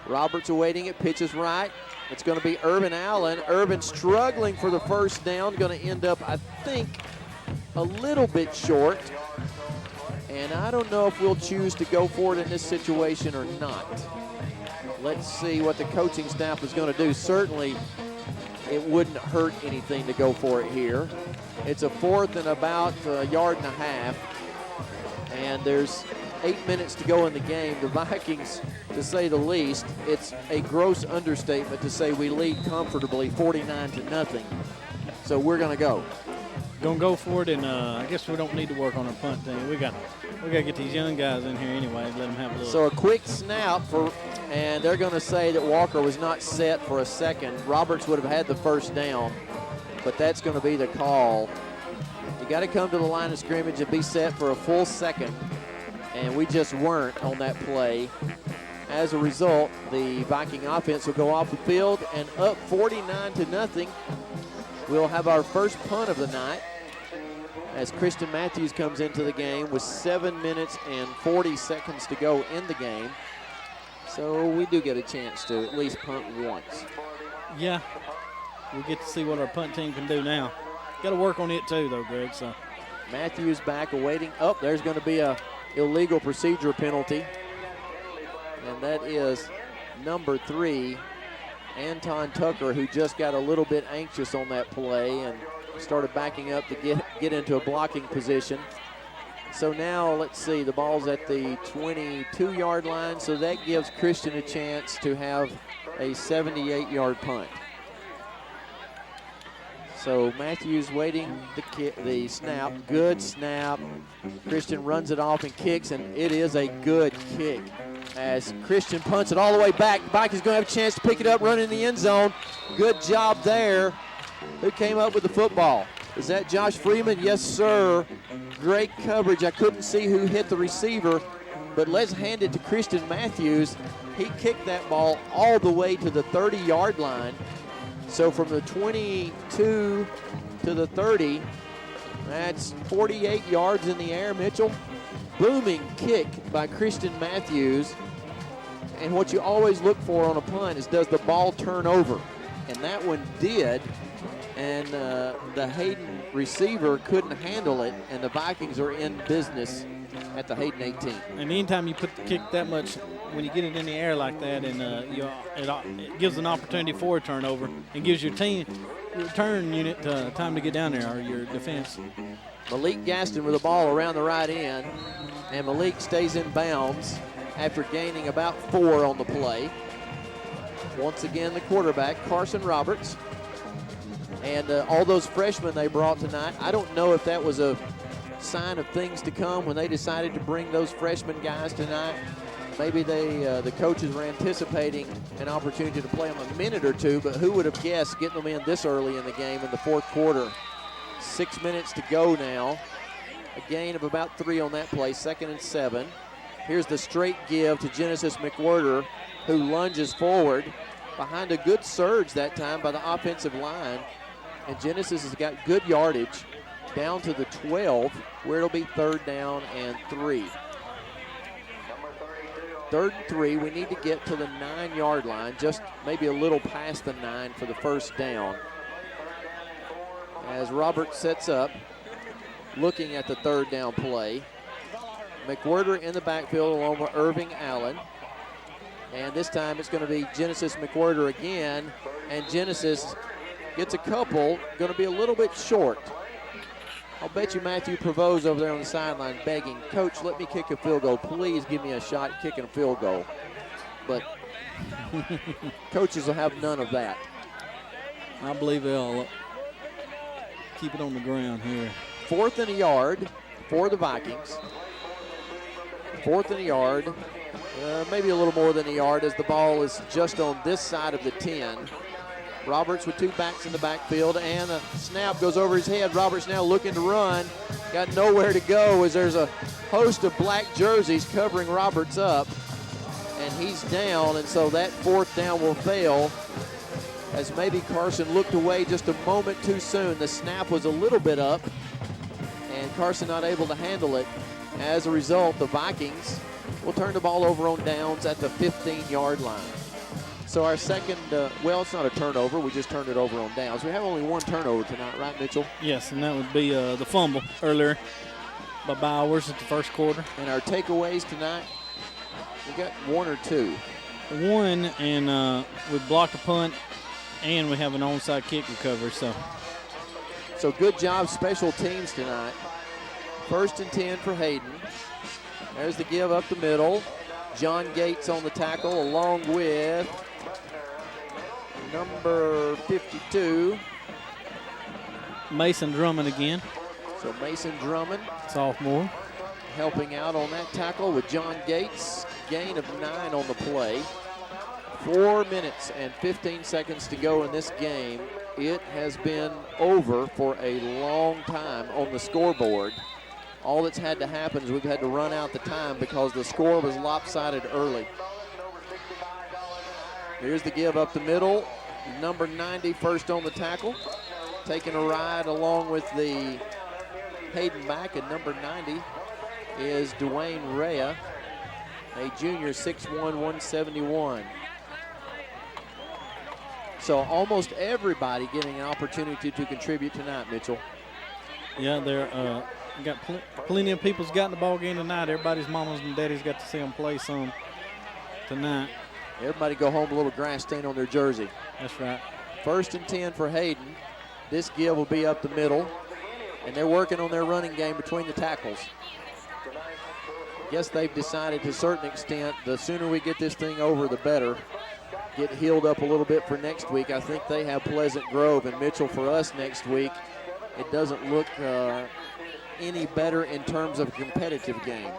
[SPEAKER 1] Roberts awaiting it, pitches right. It's going to be Urban Allen. Urban struggling for the 1st down, going to end up, I think, a little bit short. And I don't know if we'll choose to go for it in this situation or not. Let's see what the coaching staff is going to do. Certainly, it wouldn't hurt anything to go for it here. It's a 4th and about a yard and a half. And there's 8 minutes to go in the game. The Vikings, to say the least, it's a gross understatement to say we lead comfortably 49-0. So we're going to go.
[SPEAKER 2] Going to go for it, and I guess we don't need to work on our punt thing. We got to get these young guys in here anyway and let them have a little.
[SPEAKER 1] So a quick snap and they're going to say that Walker was not set for a second. Roberts would have had the 1st down, but that's going to be the call. You got to come to the line of scrimmage and be set for a full second, and we just weren't on that play. As a result, the Viking offense will go off the field and up 49-0. We'll have our first punt of the night as Christian Matthews comes into the game with 7 minutes and 40 seconds to go in the game. So we do get a chance to at least punt once.
[SPEAKER 2] Yeah, we get to see what our punt team can do now. Got to work on it too, though, Greg. So
[SPEAKER 1] Matthews back awaiting. Oh, there's going to be a illegal procedure penalty. And that is number 3, Anton Tucker, who just got a little bit anxious on that play and started backing up to get into a blocking position. So now, let's see, the ball's at the 22-yard line, so that gives Christian a chance to have a 78-yard punt. So Matthews waiting the snap. Good snap. Christian runs it off and kicks, and it is a good kick. As Christian punts it all the way back. Mike is going to have a chance to pick it up, run in the end zone. Good job there. Who came up with the football? Is that Josh Freeman? Yes, sir. Great coverage. I couldn't see who hit the receiver, but let's hand it to Christian Matthews. He kicked that ball all the way to the 30-yard line. So from the 22 to the 30, that's 48 yards in the air, Mitchell. Booming kick by Christian Matthews. And what you always look for on a punt is, does the ball turn over? And that one did. And the Hayden receiver couldn't handle it, and the Vikings are in business at the Hayden 18.
[SPEAKER 2] And anytime you put the kick that much, when you get it in the air like that, and it gives an opportunity for a turnover and gives your team, your return unit, time to get down there, or your defense.
[SPEAKER 1] Malik Gaston with the ball around the right end, and Malik stays in bounds after gaining about 4 on the play. Once again, the quarterback, Carson Roberts. And all those freshmen they brought tonight, I don't know if that was a sign of things to come when they decided to bring those freshman guys tonight. Maybe the coaches were anticipating an opportunity to play them a minute or two, but who would have guessed getting them in this early in the game in the 4th quarter. 6 minutes to go now. A gain of about 3 on that play, 2nd and 7. Here's the straight give to Genesis McWhirter, who lunges forward behind a good surge that time by the offensive line. And Genesis has got good yardage down to the 12, where it'll be 3rd down and 3. 3rd and 3, we need to get to the 9-yard line, just maybe a little past the 9 for the 1st down. As Robert sets up, looking at the 3rd down play. McWhirter in the backfield along with Irving Allen. And this time it's going to be Genesis McWhirter again. And Genesis gets a couple, going to be a little bit short. I'll bet you Matthew Prevost over there on the sideline begging, Coach, let me kick a field goal. Please give me a shot at kicking a field goal. But coaches will have none of that.
[SPEAKER 2] I believe they'll keep it on the ground here.
[SPEAKER 1] 4th and a yard for the Vikings. 4th and a yard, maybe a little more than a yard as the ball is just on this side of the 10. Roberts with 2 backs in the backfield, and a snap goes over his head. Roberts now looking to run. Got nowhere to go as there's a host of black jerseys covering Roberts up, and he's down, and so that 4th down will fail as maybe Carson looked away just a moment too soon. The snap was a little bit up, and Carson not able to handle it. As a result, the Vikings will turn the ball over on downs at the 15-yard line. So our second, well, it's not a turnover. We just turned it over on downs. We have only 1 turnover tonight, right, Mitchell?
[SPEAKER 2] Yes, and that would be the fumble earlier by Bowers at the first quarter.
[SPEAKER 1] And our takeaways tonight, we got 1 or 2.
[SPEAKER 2] 1, and we blocked a punt, and we have an onside kick recovery.
[SPEAKER 1] So good job, special teams tonight. 1st and 10 for Hayden. There's the give up the middle. John Gates on the tackle along with number 52.
[SPEAKER 2] Mason Drummond again.
[SPEAKER 1] So Mason Drummond
[SPEAKER 2] Sophomore.
[SPEAKER 1] helping out on that tackle with John Gates. Gain of 9 on the play. 4 minutes and 15 seconds to go in this game. It has been over for a long time on the scoreboard. All that's had to happen is we've had to run out the time because the score was lopsided early. Here's the give up the middle. Number 90 first on the tackle. Taking a ride along with the Hayden back, and number 90 is Dwayne Rea, a junior, 6'1", 171. So almost everybody getting an opportunity to contribute tonight, Mitchell.
[SPEAKER 2] Yeah, they're got plenty of people's got in the ball game tonight. Everybody's mamas and daddies got to see them play some tonight.
[SPEAKER 1] Everybody go home with a little grass stain on their jersey.
[SPEAKER 2] That's right.
[SPEAKER 1] 1st and 10 for Hayden. This give will be up the middle, and they're working on their running game between the tackles. I guess they've decided to a certain extent, the sooner we get this thing over, the better. Get healed up a little bit for next week. I think they have Pleasant Grove and Mitchell for us next week. It doesn't look any better in terms of a competitive game.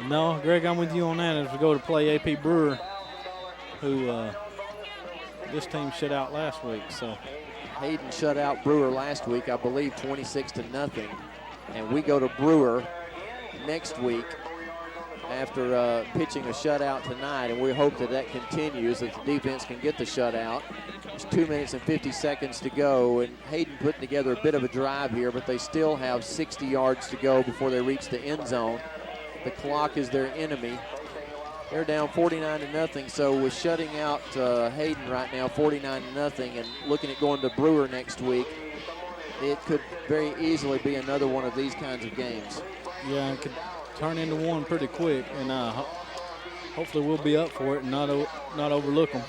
[SPEAKER 2] No, Greg, I'm with you on that as we go to play AP Brewer, who this team shut out last week. So
[SPEAKER 1] Hayden shut out Brewer last week, I believe 26-0, and we go to Brewer next week after pitching a shutout tonight, and we hope that that continues, that the defense can get the shutout. There's 2 minutes and 50 seconds to go, and Hayden putting together a bit of a drive here, but they still have 60 yards to go before they reach the end zone. The clock is their enemy. They're down 49-0, so with shutting out Hayden right now, 49-0, and looking at going to Brewer next week, it could very easily be another one of these kinds of games.
[SPEAKER 2] yeah, it could turn into one pretty quick, and hopefully we'll be up for it and not overlook them.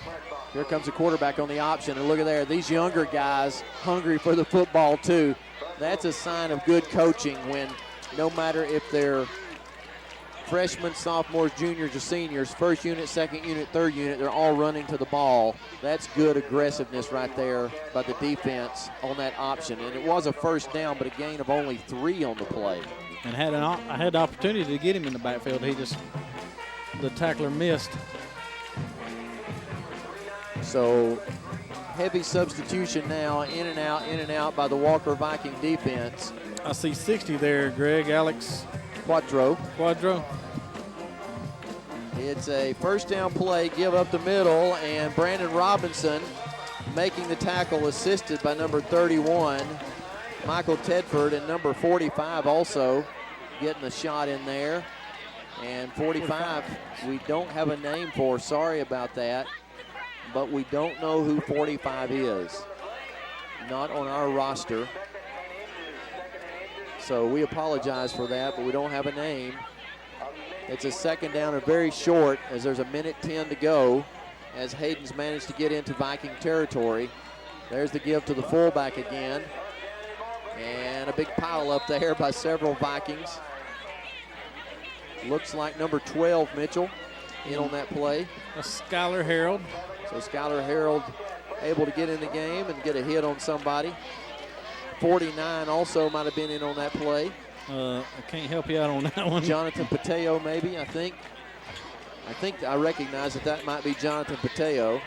[SPEAKER 1] Here comes the quarterback on the option, and look at there. These younger guys hungry for the football too. That's a sign of good coaching when no matter if they're freshmen, sophomores, juniors, or seniors, first unit, second unit, third unit, they're all running to the ball. That's good aggressiveness right there by the defense on that option. And it was a first down, but a gain of only 3 on the play.
[SPEAKER 2] And I had the opportunity to get him in the backfield. The tackler missed.
[SPEAKER 1] So heavy substitution now, in and out by the Walker Viking defense.
[SPEAKER 2] I see 60 there, Greg. Alex
[SPEAKER 1] Quattro. It's a first down play, give up the middle, and Brandon Robinson making the tackle, assisted by number 31, Michael Tedford, and number 45 also getting a shot in there. And 45, we don't have a name for, sorry about that, but we don't know who 45 is. Not on our roster. So we apologize for that, but we don't have a name. It's a second down and very short as there's a minute 10 to go as Hayden's managed to get into Viking territory. There's the give to the fullback again. And a big pile up there by several Vikings. Looks like number 12, Mitchell, in on that play.
[SPEAKER 2] That's Skylar Harold.
[SPEAKER 1] So Skylar Harold able to get in the game and get a hit on somebody. 49 also might have been in on that play.
[SPEAKER 2] I can't help you out on that one.
[SPEAKER 1] Jonathan Pateo, maybe, I think. I recognize that might be Jonathan Pateo.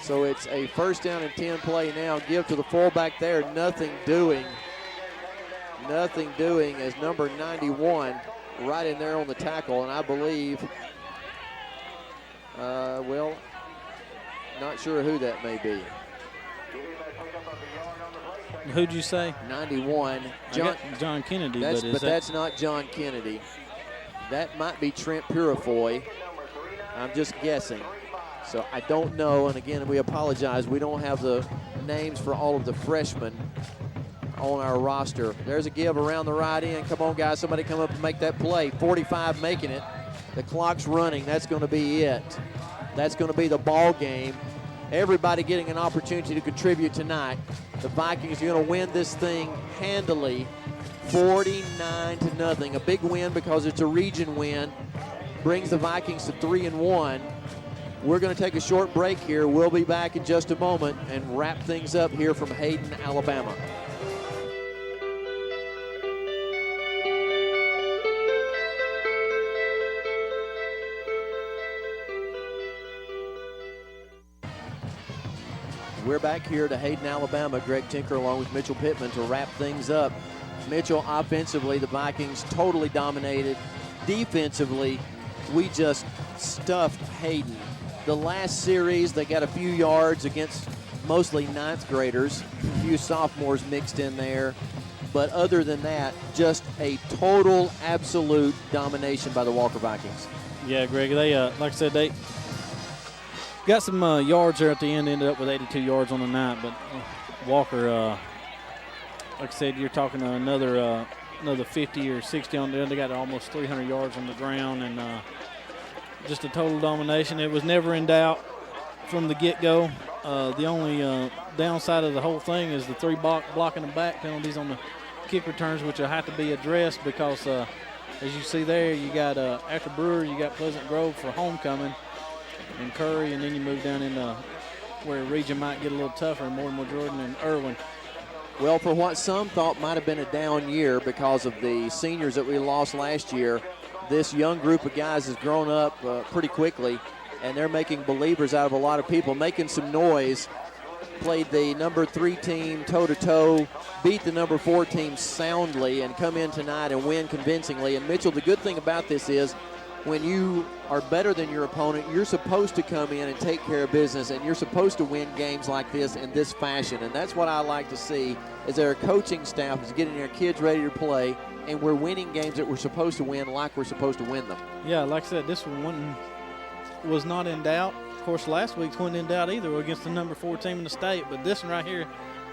[SPEAKER 1] So it's a first down and 10 play now. Give to the fullback there. Nothing doing as number 91 right in there on the tackle. And I believe, well, not sure who that may be.
[SPEAKER 2] Who'd you say?
[SPEAKER 1] 91.
[SPEAKER 2] John Kennedy.
[SPEAKER 1] That's not John Kennedy. That might be Trent Purifoy. I'm just guessing. So I don't know, and again, we apologize. We don't have the names for all of the freshmen on our roster. There's a give around the right end. Come on, guys, somebody come up and make that play. 45 making it. The clock's running. That's going to be it. That's going to be the ball game. Everybody getting an opportunity to contribute tonight. The Vikings are going to win this thing handily, 49-0. A big win because it's a region win. Brings the Vikings to 3-1. We're going to take a short break here. We'll be back in just a moment and wrap things up here from Hayden, Alabama. We're back here to Hayden, Alabama. Greg Tinker along with Mitchell Pittman to wrap things up. Mitchell, offensively, the Vikings totally dominated. Defensively, we just stuffed Hayden. The last series, they got a few yards against mostly ninth graders, a few sophomores mixed in there. But other than that, just a total, absolute domination by the Walker Vikings.
[SPEAKER 2] Yeah, Greg, they, like I said, they got some yards there at the end, ended up with 82 yards on the night. But Walker, like I said, you're talking another 50 or 60 on there. They got almost 300 yards on the ground, and just a total domination. It was never in doubt from the get-go. The only downside of the whole thing is the three blocking the back penalties on the kick returns, which will have to be addressed because, as you see there, you got after Brewer, you got Pleasant Grove for homecoming and Curry, and then you move down into where region might get a little tougher, Mortimer, Jordan, and Irwin.
[SPEAKER 1] Well, for what some thought might have been a down year because of the seniors that we lost last year, this young group of guys has grown up pretty quickly, and they're making believers out of a lot of people, making some noise. Played the number 3 team toe-to-toe, beat the number 4 team soundly, and come in tonight and win convincingly. And, Mitchell, the good thing about this is when you are better than your opponent, you're supposed to come in and take care of business, and you're supposed to win games like this in this fashion. And that's what I like to see, is their coaching staff is getting their kids ready to play, and we're winning games that we're supposed to win like we're supposed to win them.
[SPEAKER 2] Yeah, like I said, this one was not in doubt. Of course, last week's wasn't in doubt either against the number 4 team in the state, but this one right here,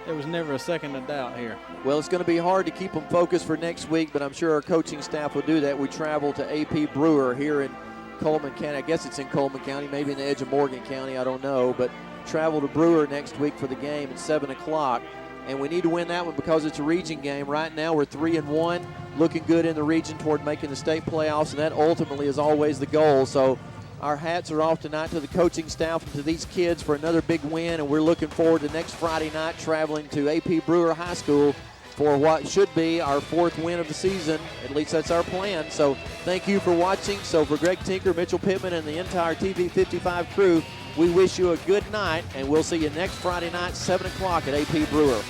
[SPEAKER 2] there was never a second of doubt here.
[SPEAKER 1] Well, it's going to be hard to keep them focused for next week, but I'm sure our coaching staff will do that. We travel to AP Brewer here in Coleman County. I guess it's in Coleman County, maybe in the edge of Morgan County, I don't know, but travel to Brewer next week for the game at 7 o'clock. And we need to win that one because it's a region game. Right now we're 3-1, looking good in the region toward making the state playoffs, and that ultimately is always the goal. So our hats are off tonight to the coaching staff and to these kids for another big win, and we're looking forward to next Friday night traveling to AP Brewer High School for what should be our 4th win of the season. At least that's our plan. So thank you for watching. So for Greg Tinker, Mitchell Pittman, and the entire TV 55 crew, we wish you a good night, and we'll see you next Friday night, 7 o'clock at AP Brewer.